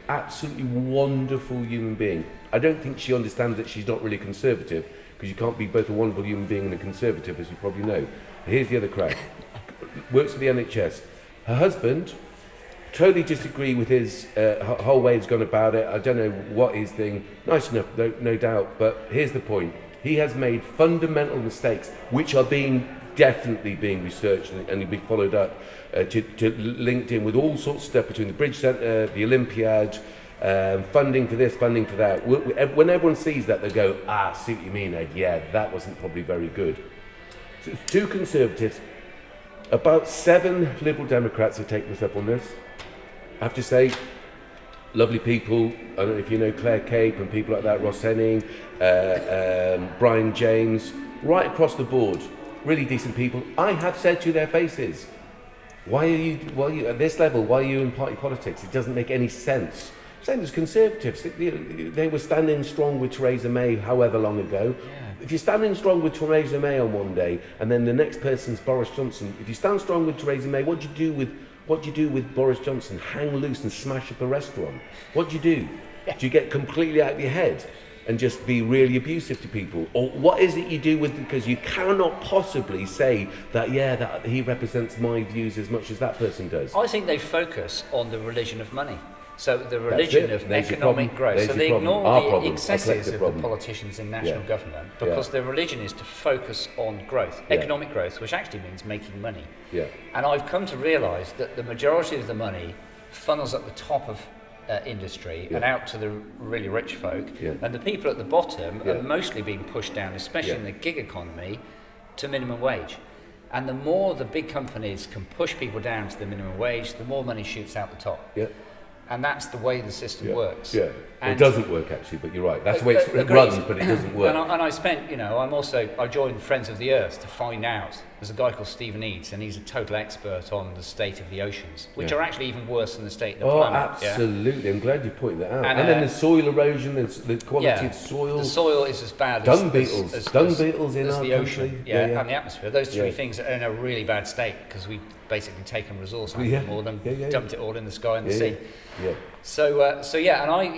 absolutely wonderful human being. I don't think she understands that she's not really Conservative, because you can't be both a wonderful human being and a Conservative, as you probably know. Here's the other crack. Works for the NHS. Her husband, totally disagree with his whole way he's gone about it. I don't know what his thing. Nice enough, no doubt. But here's the point. He has made fundamental mistakes, which are definitely being researched and be followed up to linked in with all sorts of stuff between the Bridge Centre, the Olympiad, funding for this, funding for that. When everyone sees that, they go, see what you mean, Ed. Yeah, that wasn't probably very good. So it's 2 Conservatives. About 7 Liberal Democrats have taken us up on this. I have to say, lovely people. I don't know if you know Claire Cape and people like that, Ross Henning, Brian James, right across the board. Really decent people. I have said to their faces, why are you at this level? Why are you in party politics? It doesn't make any sense. Same as Conservatives. They were standing strong with Theresa May however long ago. Yeah. If you're standing strong with Theresa May on one day, and then the next person's Boris Johnson, if you stand strong with Theresa May, what do you do with Boris Johnson? Hang loose and smash up a restaurant? What do you do? Do you get completely out of your head and just be really abusive to people? Or what is it you do with, because you cannot possibly say that, that he represents my views as much as that person does. I think they focus on the religion of money. So the religion of economic growth. So they ignore the excesses of the politicians in national government, because their religion is to focus on growth, economic growth, which actually means making money. Yeah. And I've come to realise that the majority of the money funnels at the top of industry and out to the really rich folk, and the people at the bottom are mostly being pushed down, especially in the gig economy, to minimum wage. And the more the big companies can push people down to the minimum wage, the more money shoots out the top. Yeah. And that's the way the system works. Yeah, well, it doesn't work actually, but you're right. That's the way it runs, but it doesn't work. And I spent, I joined Friends of the Earth to find out. There's a guy called Stephen Eads, and he's a total expert on the state of the oceans, which are actually even worse than the state of the planet. Oh, absolutely. Yeah? I'm glad you pointed that out. And then the soil erosion, the quality of soil. The soil is as bad dung beetles in our the ocean, country. And the atmosphere. Those 3 things are in a really bad state because we've basically taken resource out of them all and dumped it all in the sky and the sea. Yeah. And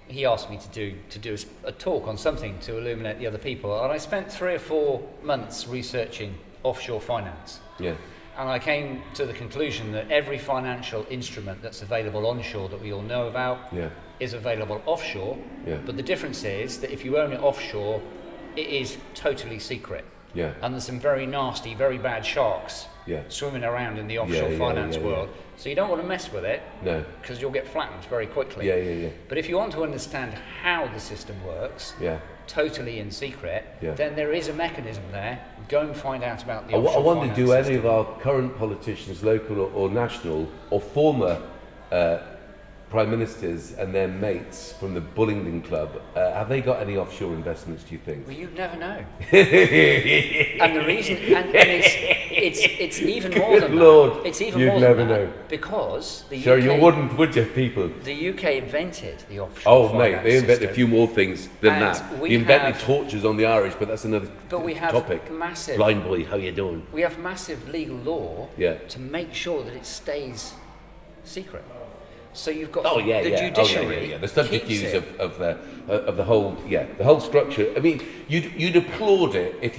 he asked me to do a talk on something to illuminate the other people, and I spent 3 or 4 months researching offshore finance. Yeah. And I came to the conclusion that every financial instrument that's available onshore that we all know about is available offshore. Yeah. But the difference is that if you own it offshore, it is totally secret. Yeah. And there's some very nasty, very bad sharks swimming around in the offshore finance world. So you don't want to mess with it, because you'll get flattened very quickly. But if you want to understand how the system works, totally in secret, then there is a mechanism there. Go and find out about the offshore I wonder, finance do system. any of our current politicians, local or national, or former prime ministers and their mates from the Bullingdon Club, have they got any offshore investments, do you think? Well, you'd never know. And the reason, and it's even more than Lord, that. It's even you'd more never than that know. Because the Sure, UK, you wouldn't, would you, people? The UK invented the offshore Oh, finance mate, they invented system. a few more things than And that. we They invented have- tortures on the Irish, but that's another But we have topic. massive. Blind boy, how you doing? We have massive legal law Yeah. to make sure that it stays secret. So you've got Oh yeah, the yeah. judiciary. The keeps subterfuge it. of the whole the whole structure. I mean, you'd applaud it if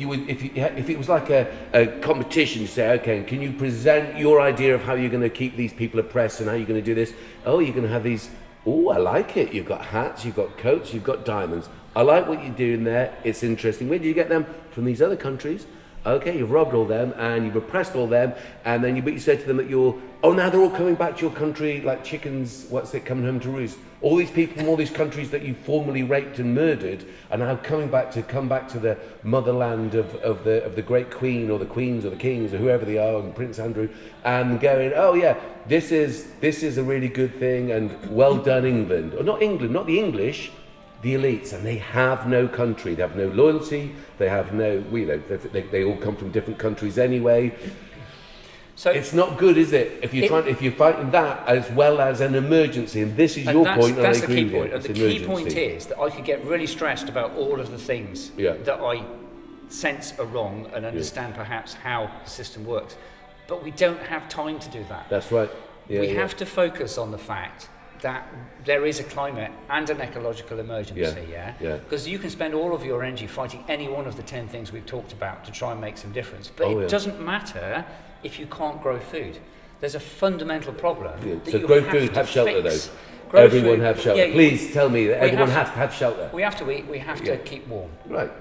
it was like a competition to say, okay, can you present your idea of how you're going to keep these people oppressed and how you're going to do this? Oh, you're going to have these. Oh, I like it. You've got hats, you've got coats, you've got diamonds. I like what you're doing there. It's interesting. Where do you get them? From these other countries. Okay, you've robbed all them and you've oppressed all them, and then you say to them that now they're all coming back to your country like chickens, coming home to roost. All these people from all these countries that you formerly raped and murdered are now come back to the motherland of the great queen or the queens or the kings or whoever they are, and Prince Andrew, and going, oh yeah, this is a really good thing, and well done England. Or not England, not the English, the elites, and they have no country, they have no loyalty, they have no, they all come from different countries anyway. So it's not good, is it? If you're fighting that as well as an emergency, and this is your point, and I agree with it. The key point is that I could get really stressed about all of the things that I sense are wrong and understand perhaps how the system works, but we don't have time to do that. That's right. We have to focus on the fact that there is a climate and an ecological emergency, because you can spend all of your energy fighting any one of the 10 things we've talked about to try and make some difference, but it doesn't matter if you can't grow food. There's a fundamental problem. That so you grow have food, to have shelter fix. though. Everyone have shelter. Yeah, please tell me that everyone has to have shelter. We have to eat, we have to keep warm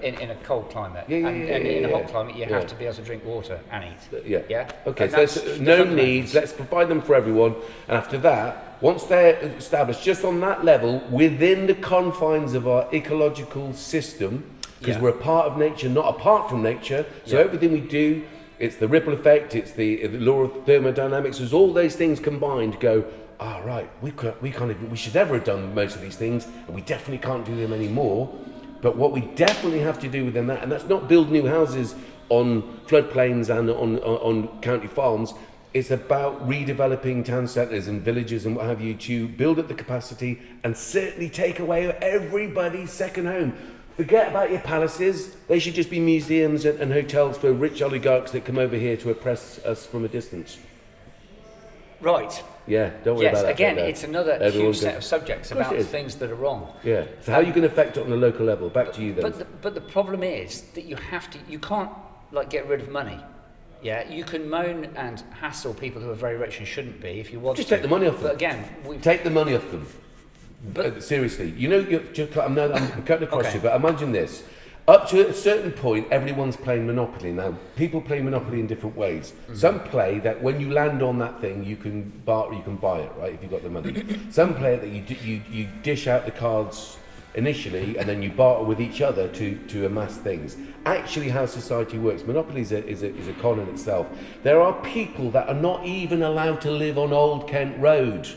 in a cold climate. And in a hot climate you have to be able to drink water and eat. Okay, so no needs, let's provide them for everyone, and after that, once they're established just on that level, within the confines of our ecological system, because we're a part of nature, not apart from nature, so everything we do, it's the ripple effect, it's the law of thermodynamics, there's all those things combined go, right, we should never have done most of these things, and we definitely can't do them anymore. But what we definitely have to do within that, and that's not build new houses on floodplains and on county farms, it's about redeveloping town centres and villages and what have you to build up the capacity and certainly take away everybody's second home. Forget about your palaces. They should just be museums and hotels for rich oligarchs that come over here to oppress us from a distance. Right. Yeah, don't worry about that. Again, it's another huge set of subjects about things that are wrong. Yeah. So how are you going to affect it on the local level? Back to you then. But the problem is that you can't get rid of money. Yeah, you can moan and hassle people who are very rich and shouldn't be if you want just to. take the money off them. But again, take the money off them. But seriously, I'm cutting across you, but imagine this. Up to a certain point, everyone's playing Monopoly. Now, people play Monopoly in different ways. Mm-hmm. Some play that when you land on that thing, you can buy it, right, if you've got the money. Some play that you dish out the cards initially, and then you barter with each other to amass things. Actually, how society works, Monopoly is a con in itself. There are people that are not even allowed to live on Old Kent Road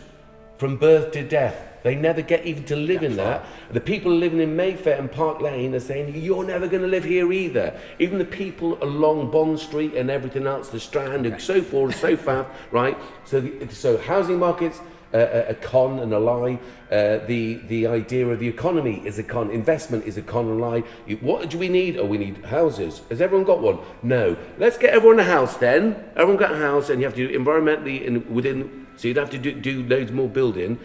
from birth to death. They never get even to live in that. The people living in Mayfair and Park Lane are saying, you're never going to live here either. Even the people along Bond Street and everything else, the Strand and so forth, so fast, right? So housing markets, a con and a lie. The idea of the economy is a con. Investment is a con and a lie. What do we need? Oh, we need houses. Has everyone got one? No. Let's get everyone a house then. Everyone got a house, and you have to do environmentally and within. So you'd have to do loads more building.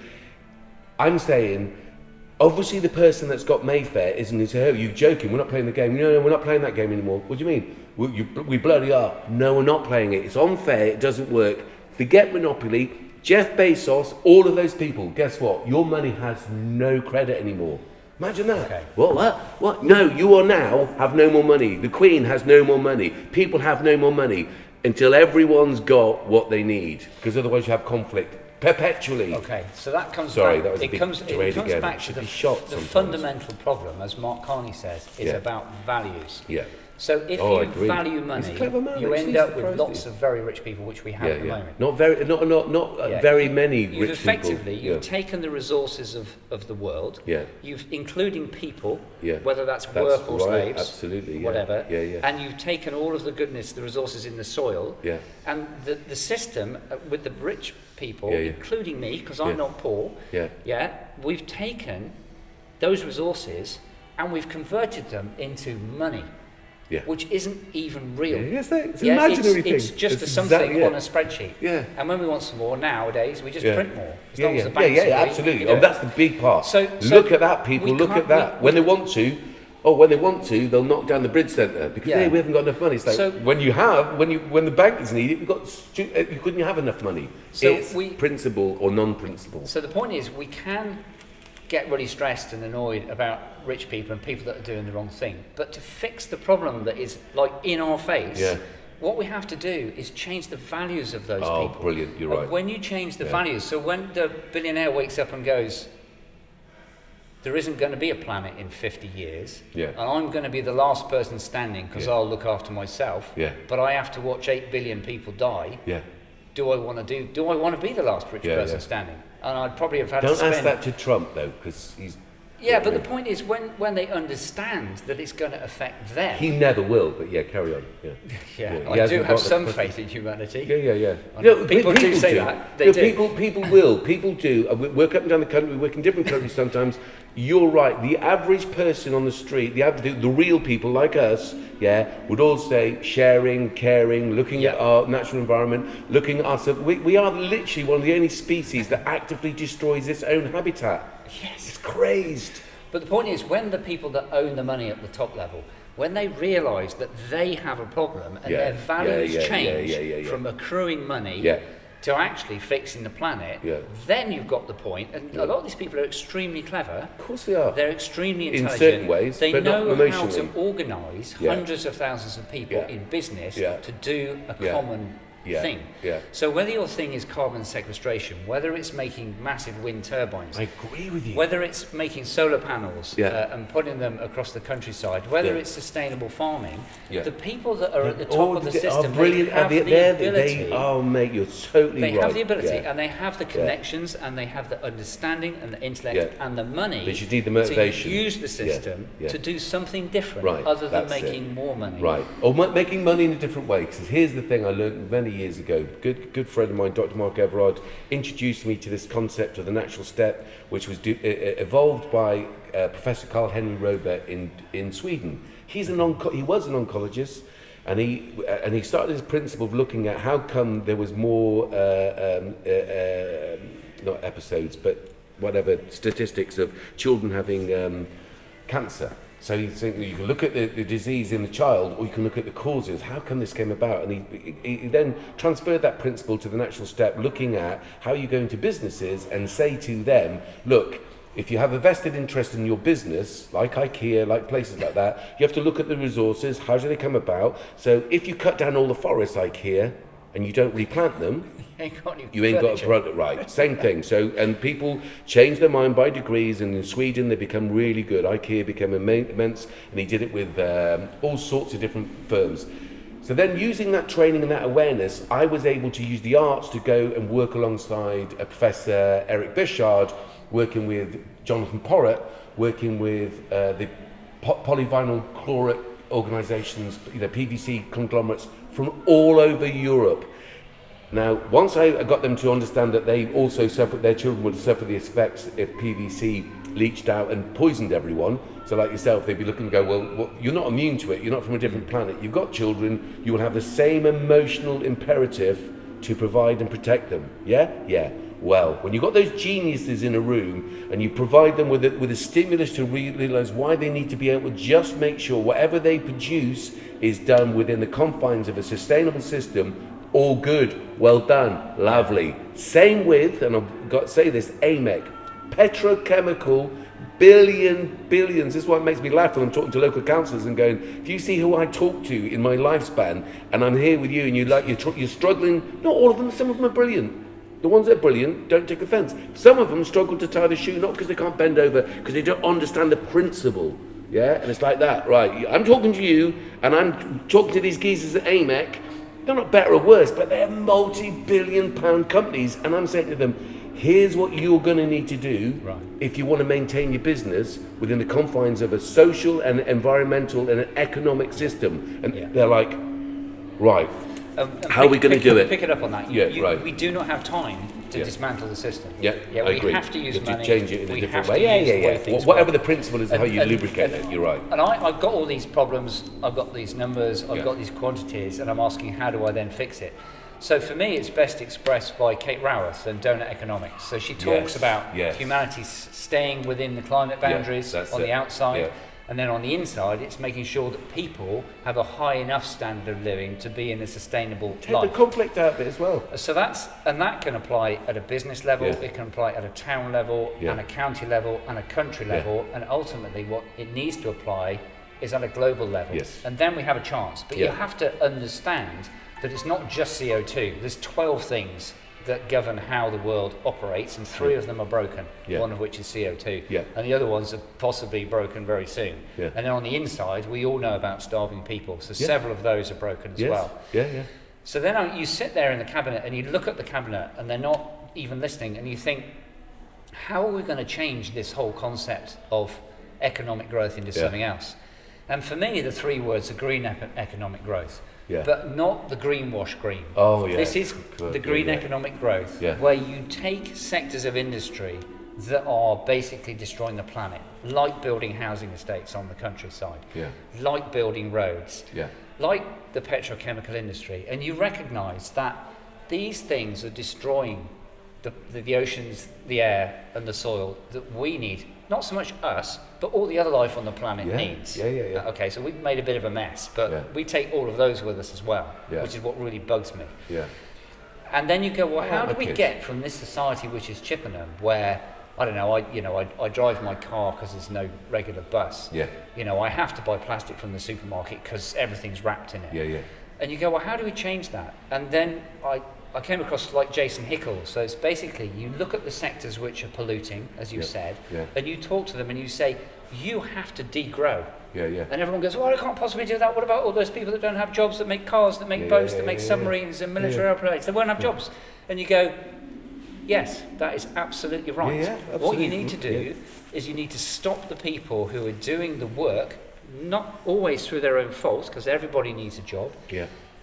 I'm saying, obviously the person that's got Mayfair isn't going to say, oh, you're joking, we're not playing the game. No, we're not playing that game anymore. What do you mean? We bloody are. No, we're not playing it. It's unfair, it doesn't work. Forget Monopoly. Jeff Bezos, all of those people, guess what? Your money has no credit anymore. Imagine that. Okay. What? No, you are now have no more money. The Queen has no more money. People have no more money until everyone's got what they need. Because otherwise you have conflict. Perpetually. Okay, so that comes back. That was it comes back to the fundamental problem, as Mark Carney says, is about values. Yeah. So if you value money, you end up with lots of very rich people, which we have at the moment. Not very many rich people. You've taken the resources of the world, including people, whether that's work or slaves, absolutely, whatever, and you've taken all of the goodness, the resources in the soil, and the system with the rich people, including me, because I'm not poor, we've taken those resources and we've converted them into money. Which isn't even real. It's an imaginary thing. It's just something on a spreadsheet. And when we want some more nowadays, we just print more. Absolutely. That's the big part. So look at that, people. Look at that. When they want to, they'll knock down the bridge centre because we haven't got enough money. It's like when the bankers need it, you couldn't have enough money. So it's principle or non-principle. So the point is, we can get really stressed and annoyed about rich people and people that are doing the wrong thing. But to fix the problem that is like in our face, what we have to do is change the values of those people. Oh, brilliant, you're right. When you change the values, so when the billionaire wakes up and goes, there isn't going to be a planet in 50 years, and I'm going to be the last person standing because I'll look after myself, but I have to watch 8 billion people die. Do I want to be the last rich person standing? And I'd probably have had to spend... Don't ask that to Trump, though, because he's... but the point is, when they understand that it's going to affect them... He never will, but carry on. I do have some faith in humanity. People do say that. They do. People will. People do. We work up and down the country, we work in different countries sometimes. You're right. The average person on the street, the real people like us, would all say sharing, caring, looking at our natural environment, looking at us. We are literally one of the only species that actively destroys its own habitat. Yes. It's crazed. But the point is, when the people that own the money at the top level, when they realise that they have a problem and their values change from accruing money to actually fixing the planet, then you've got the point. And a lot of these people are extremely clever. Of course they are. They're extremely intelligent. In certain ways, they but know not how to organise hundreds of thousands of people in business to do a common thing. So whether your thing is carbon sequestration, whether it's making massive wind turbines, I agree with you. Whether it's making solar panels and putting them across the countryside, whether it's sustainable farming, the people that are at the top of the system, brilliant. They have the ability. Mate, you're totally right. They have the ability, and they have the connections, and they have the understanding, and the intellect, and the money. But you need the motivation to use the system to do something different, other than making more money. Right, or making money in a different way. Because here's the thing I learned many years ago. Good friend of mine, Dr. Mark Everard, introduced me to this concept of the natural step, which was evolved by Professor Carl Henry Robert in Sweden. He was an oncologist, and he started his principle of looking at how come there was more not episodes, but whatever statistics of children having cancer. So you think you can look at the disease in the child, or you can look at the causes. How come this came about? And he then transferred that principle to the natural step, looking at how you go into businesses and say to them, look, if you have a vested interest in your business, like IKEA, like places like that, you have to look at the resources. How do they come about? So if you cut down all the forests, IKEA, and you don't replant them, you ain't got a product, right? Same thing. So, and people change their mind by degrees, and in Sweden they become really good. IKEA became immense, and he did it with all sorts of different firms. So then, using that training and that awareness, I was able to use the arts to go and work alongside Professor Eric Bichard, working with Jonathan Porritt, working with the polyvinyl chlorate organisations, PVC conglomerates from all over Europe. Now, once I got them to understand that they also suffered, their children would suffer the effects if PVC leached out and poisoned everyone. So like yourself, they'd be looking and go, well, you're not immune to it, you're not from a different planet. You've got children, you will have the same emotional imperative to provide and protect them. Yeah. Well, when you've got those geniuses in a room and you provide them with a stimulus to realise why they need to be able to just make sure whatever they produce is done within the confines of a sustainable system, all good, well done, lovely. Same with, and I've got to say this, AMEC, petrochemical, billions. This is what makes me laugh when I'm talking to local councillors and going, if you see who I talk to in my lifespan, and I'm here with you and you're struggling, not all of them, some of them are brilliant. The ones that are brilliant, don't take offence. Some of them struggle to tie the shoe, not because they can't bend over, because they don't understand the principle. Yeah, and it's like that, right? I'm talking to you, and I'm talking to these geezers at AMEC. They're not better or worse, but they're multi-billion-pound companies, and I'm saying to them, here's what you're going to need to do if you want to maintain your business within the confines of a social and environmental and an economic system. And they're like, right, how are we going to do it? Pick it up on that. We do not have time to dismantle the system. I agree. We have to use money. To change it in a different way. Whatever the principle is, how you lubricate it. You're right. And I've got all these problems. I've got these numbers. I've got these quantities, and I'm asking, how do I then fix it? So for me, it's best expressed by Kate Raworth and Donut Economics. So she talks about humanity staying within the climate boundaries on the outside. And then on the inside, it's making sure that people have a high enough standard of living to be in a sustainable Take life. the conflict out of it as well. So that can apply at a business level, it can apply at a town level, and a county level, and a country level, and ultimately what it needs to apply is at a global level. And then we have a chance. But you have to understand that it's not just CO2. There's 12 things that govern how the world operates, and 3 of them are broken, one of which is CO2, and the other ones are possibly broken very soon. And then on the inside, we all know about starving people, so several of those are broken as well. So then you sit there in the cabinet and you look at the cabinet and they're not even listening, and you think, how are we going to change this whole concept of economic growth into something else? And for me, the 3 words are green economic growth. But not the greenwash green. This is the green economic growth, where you take sectors of industry that are basically destroying the planet, like building housing estates on the countryside, like building roads, like the petrochemical industry, and you recognise that these things are destroying the oceans, the air, and the soil that we need. Not so much us, but all the other life on the planet needs. Okay, so we've made a bit of a mess, but we take all of those with us as well, which is what really bugs me. And then you go, well, how do we get from this society which is Chippenham, where I don't know, I drive my car because there's no regular bus. I have to buy plastic from the supermarket because everything's wrapped in it. And you go, well, how do we change that? And then I came across like Jason Hickel. So it's basically, you look at the sectors which are polluting, as you said, and you talk to them and you say, you have to degrow. And everyone goes, well, I can't possibly do that. What about all those people that don't have jobs, that make cars, that make boats, that make submarines and military airplanes? They won't have jobs. And you go, yes, that is absolutely right. Absolutely. What you need to do is you need to stop the people who are doing the work, not always through their own faults, because everybody needs a job.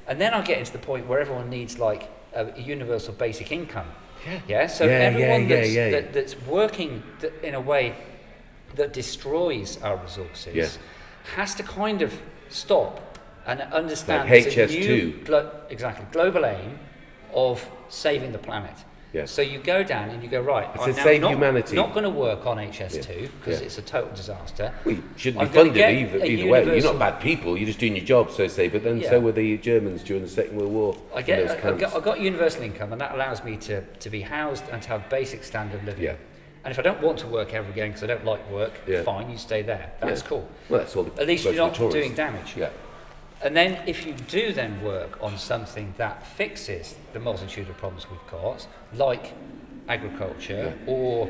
And then I'll get into the point where everyone needs like a universal basic income. So everyone that's working in a way that destroys our resources has to kind of stop and understand like it's a new HS2. Global aim of saving the planet. So you go down and you go, right, I'm now not going to work on HS2 because it's a total disaster. Well, you shouldn't be funded either way. You're not bad people, you're just doing your job, so to say, but then so were the Germans during the Second World War. I've got universal income, and that allows me to be housed and to have basic standard living. And if I don't want to work ever again because I don't like work, fine, you stay there. That's cool. Well, that's all. At least you're not doing damage. And then if you do then work on something that fixes the multitude of problems we've got, like agriculture or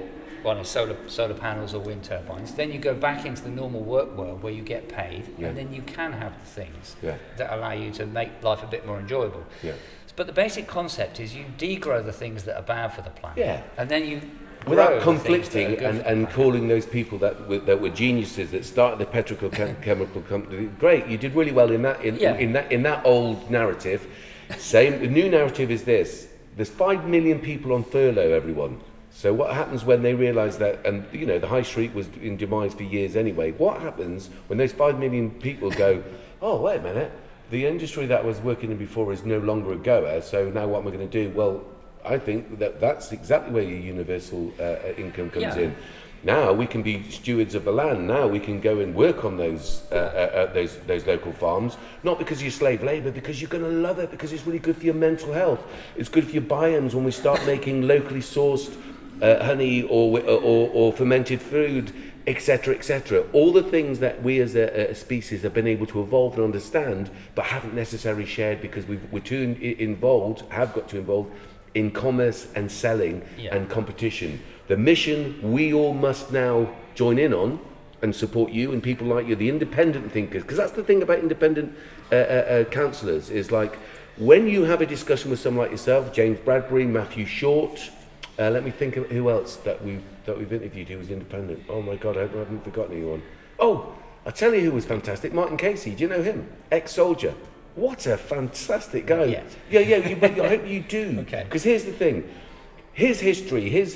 solar panels or wind turbines, then you go back into the normal work world where you get paid, and then you can have the things that allow you to make life a bit more enjoyable. But the basic concept is you degrow the things that are bad for the planet, and then you without conflicting and calling those people that were geniuses that started the petrochemical company. Great, you did really well in that old narrative. The new narrative is this: there's 5 million people on furlough, everyone. So what happens when they realise that, and the high street was in demise for years anyway, what happens when those 5 million people go, oh, wait a minute, the industry that I was working in before is no longer a goer, so now what am I going to do? Well, I think that's exactly where your universal income comes in. Now we can be stewards of the land. Now we can go and work on those local farms, not because you're slave labour, because you're going to love it, because it's really good for your mental health. It's good for your biomes when we start making locally sourced honey or fermented food, etc., etc. All the things that we as a species have been able to evolve and understand, but haven't necessarily shared because we're too have got too involved in commerce and selling and competition. The mission we all must now join in on and support you and people like you, the independent thinkers. Because that's the thing about independent councillors, is like, when you have a discussion with someone like yourself, James Bradbury, Matthew Short, let me think of who else that we've interviewed who was independent. Oh my God, I haven't forgotten anyone. Oh, I'll tell you who was fantastic, Martin Casey. Do you know him? Ex-soldier. What a fantastic guy. Yeah, I hope you do. Okay. Because here's the thing. His history, as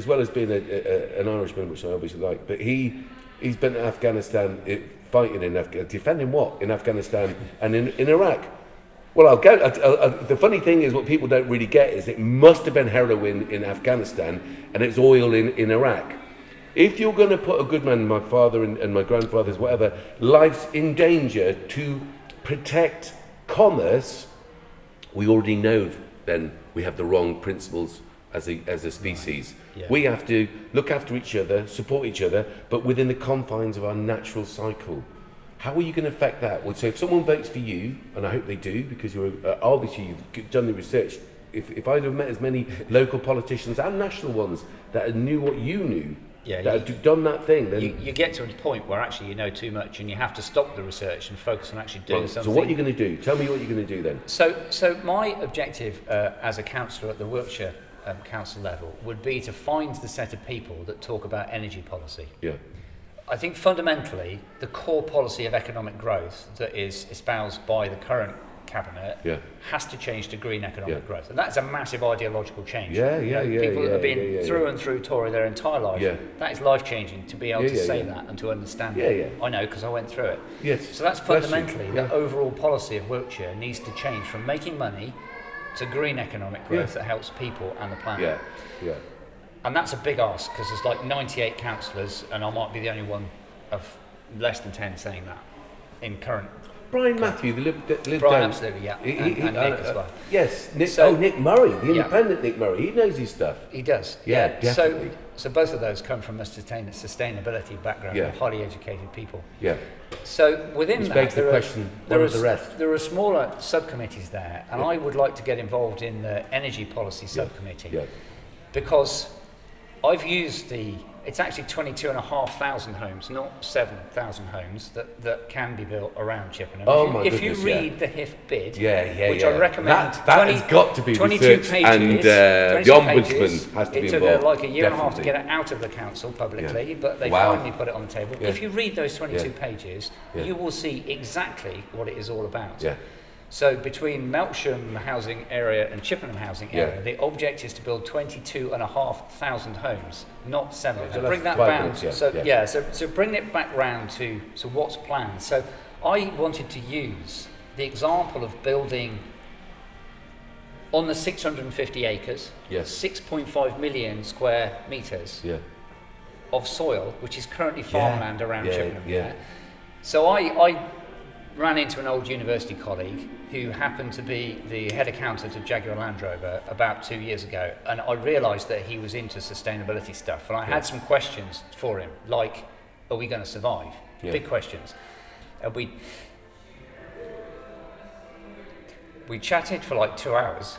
well as being an Irishman, which I obviously like, but he's been to Afghanistan, fighting in Afghanistan, defending what in Afghanistan and in Iraq. Well, I'll go. The funny thing is, what people don't really get is it must have been heroin in Afghanistan and it's oil in Iraq. If you're going to put a good man, my father and my grandfather's, whatever, lives in danger to protect commerce, we already know then we have the wrong principles as a species. Yeah. We have to look after each other, support each other, but within the confines of our natural cycle. How are you going to affect that? Well, so if someone votes for you, and I hope they do, because you're obviously you've done the research. If I'd have met as many local politicians and national ones that knew what you knew, that had done that thing, then you get to a point where actually you know too much, and you have to stop the research and focus on actually doing something. So what are you going to do? Tell me what you're going to do then. So my objective as a councillor at the Wiltshire council level would be to find the set of people that talk about energy policy. Yeah. I think fundamentally the core policy of economic growth that is espoused by the current cabinet has to change to green economic growth, and that's a massive ideological change. People that have been through and through Tory their entire life, that is life changing to be able to say that and to understand it. I know, because I went through it. Yes. So that's fundamentally the overall policy of Wiltshire needs to change from making money to green economic growth that helps people and the planet. And that's a big ask, because there's like 98 councillors, and I might be the only one of less than 10 saying that in current. Brian Matthew, the Lib Brian, absolutely, and Nick as well. Yes, Nick Murray, the independent Nick Murray, he knows his stuff. He does. Yeah, definitely. So both of those come from a sustainability background, of highly educated people. Yeah. So within that, begs the question, what are the rest? There are smaller subcommittees there, and I would like to get involved in the energy policy subcommittee, because I've used it's actually 22,500 homes, not 7,000 homes that can be built around Chippenham. If you read the HIF bid, which I recommend, that has got to be 22 researched, pages, and the Ombudsman has to be involved. It took like a year and a half to get it out of the council publicly, but they finally put it on the table. If you read those 22 pages, you will see exactly what it is all about. So between Melksham housing area and Chippenham housing area, the object is to build 22,500 homes, not 7. So bring that round. So bring it back round to what's planned. So I wanted to use the example of building on the 650 acres, 6.5 million square metres of soil, which is currently farmland around Chippenham. So I ran into an old university colleague who happened to be the head accountant of Jaguar Land Rover about 2 years ago, and I realised that he was into sustainability stuff, and I had some questions for him, like, are we going to survive? Big questions. And we chatted for like 2 hours,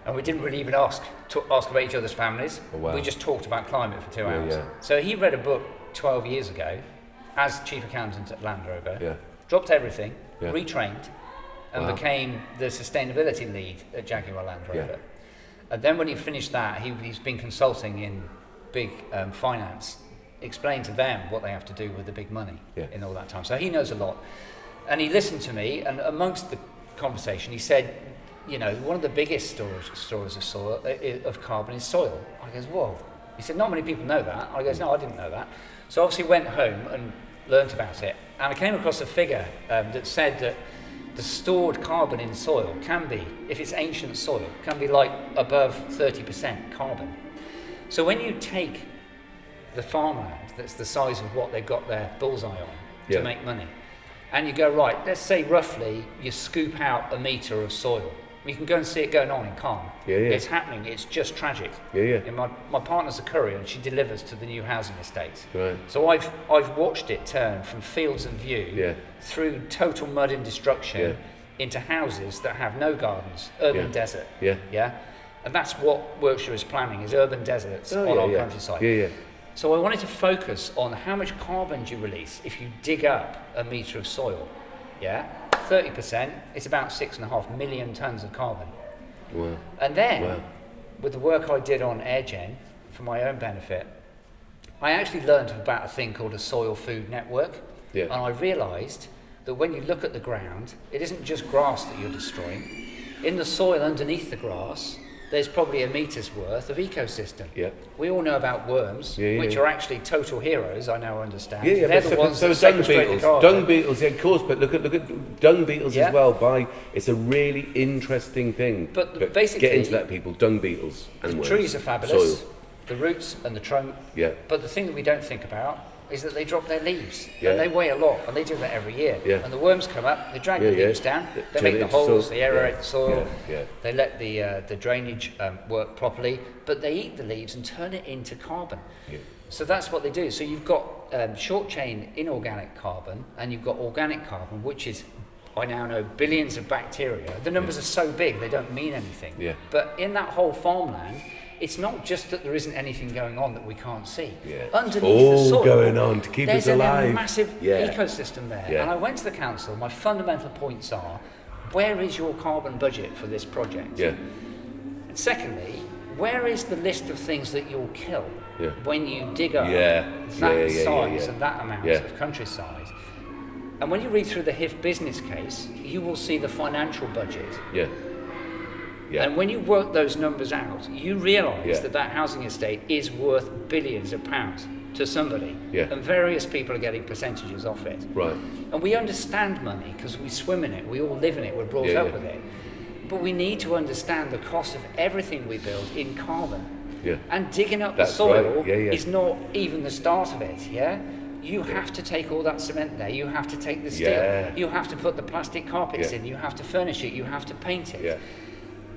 and we didn't really even ask about each other's families. We just talked about climate for 2 hours. So he read a book 12 years ago as chief accountant at Land Rover, dropped everything, retrained, and became the sustainability lead at Jaguar Land Rover. And then when he finished that, he's been consulting in big finance, explained to them what they have to do with the big money in all that time. So he knows a lot. And he listened to me, and amongst the conversation, he said, one of the biggest stores of soil, of carbon, is soil. I goes, whoa. He said, not many people know that. I goes, no, I didn't know that. So obviously went home and learnt about it, and I came across a figure that said that the stored carbon in soil can be, if it's ancient soil, can be like above 30% carbon. So when you take the farmland that's the size of what they've got their bullseye on to make money, and you go, right, let's say roughly you scoop out a metre of soil. You can go and see it going on in Calne. It's happening. It's just tragic. And my partner's a courier, and she delivers to the new housing estates. So I've watched it turn from fields of view through total mud and destruction into houses that have no gardens, urban desert. And that's what Wiltshire is planning: is urban deserts on our countryside. So I wanted to focus on how much carbon do you release if you dig up a metre of soil. Yeah, 30%, it's about 6.5 million tonnes of carbon. Wow. And then, with the work I did on AirGen, for my own benefit, I actually learned about a thing called a soil food network. Yeah. And I realised that when you look at the ground, it isn't just grass that you're destroying. In the soil underneath the grass, there's probably a metre's worth of ecosystem. Yeah. We all know about worms, which are actually total heroes, I now understand. Yeah, They're the ones that sequestrate the carbon. Dung beetles, yeah, of course, but look at dung beetles as well. It's a really interesting thing. But basically, get into that, people. Dung beetles and worms. Trees are fabulous. Soil. The roots and the trunk. Yeah. But the thing that we don't think about is that they drop their leaves. Yeah. And they weigh a lot, and they do that every year. Yeah. And the worms come up, they drag the leaves down, they make the holes, they aerate the soil, they let the drainage work properly, but they eat the leaves and turn it into carbon. Yeah. So that's what they do. So you've got short chain inorganic carbon, and you've got organic carbon, which is, I now know, billions of bacteria. The numbers are so big, they don't mean anything. Yeah. But in that whole farmland, it's not just that there isn't anything going on that we can't see. Yeah. Underneath the soil, going on to keep us alive. There's a massive ecosystem there. Yeah. And I went to the council, my fundamental points are, where is your carbon budget for this project? Yeah. And secondly, where is the list of things that you'll kill when you dig up that size and that amount of countryside? And when you read through the HIF business case, you will see the financial budget. Yeah. Yeah. And when you work those numbers out, you realise that housing estate is worth billions of pounds to somebody. Yeah. And various people are getting percentages off it. Right. And we understand money because we swim in it, we all live in it, we're brought up with it. But we need to understand the cost of everything we build in carbon. Yeah. And digging up the soil is not even the start of it, You have to take all that cement there, you have to take the steel, you have to put the plastic carpets in, you have to furnish it, you have to paint it. Yeah.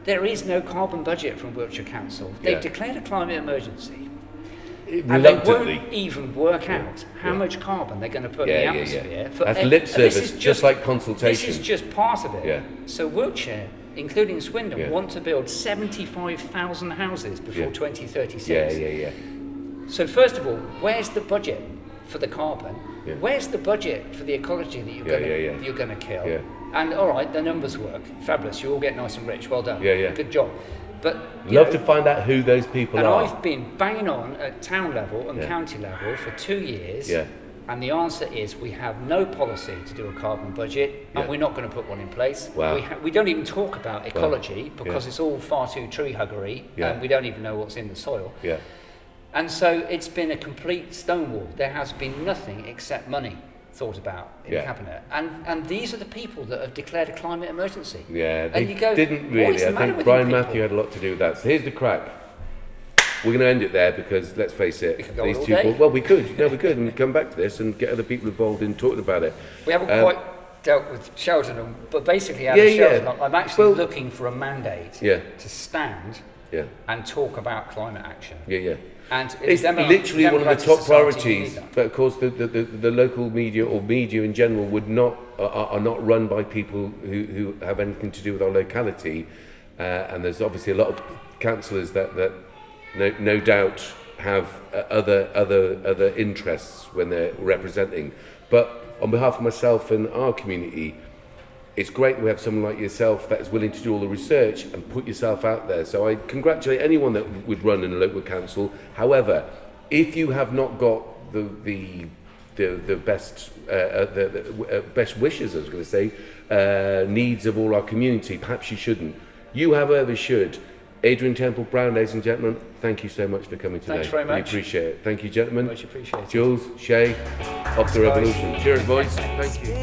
There is no carbon budget from Wiltshire Council. They've declared a climate emergency. Reluctantly. And they won't even work out how much carbon they're going to put in the atmosphere. That's lip service, just like consultation. This is just part of it. Yeah. So Wiltshire, including Swindon, want to build 75,000 houses before 2036. So first of all, where's the budget for the carbon? Yeah. Where's the budget for the ecology that you're going to kill? Yeah. And all right, the numbers work. Fabulous. You all get nice and rich. Well done. Good job. But love to find out who those people are. And I've been banging on at town level and county level for 2 years. Yeah. And the answer is we have no policy to do a carbon budget, and we're not going to put one in place. Wow. We don't even talk about ecology because it's all far too tree huggery, and we don't even know what's in the soil. Yeah. And so it's been a complete stonewall. There has been nothing except money thought about in Cabinet. And these are the people that have declared a climate emergency. Yeah, they and you go, didn't really. I think Brian Matthew had a lot to do with that. So here's the crack. We're going to end it there because, let's face it, these two people... Well, we could. No, we could. And come back to this and get other people involved in talking about it. We haven't quite dealt with Sheldon, but basically out of Sheldon, I'm actually looking for a mandate to stand and talk about climate action. And it's literally one of the top priorities, but of course the local media or media in general are not run by people who have anything to do with our locality, and there's obviously a lot of councillors that no doubt have other interests when they're representing. But on behalf of myself and our community, it's great we have someone like yourself that is willing to do all the research and put yourself out there. So I congratulate anyone that would run in a local council. However, if you have not got the best best wishes, I was going to say, needs of all our community, perhaps you shouldn't. You, however, should. Adrian Temple Brown, ladies and gentlemen, thank you so much for coming today. Thanks very much. We appreciate it. Thank you, gentlemen. Much appreciated. Jules, Shay, off the revolution. Cheers, boys. Thank you.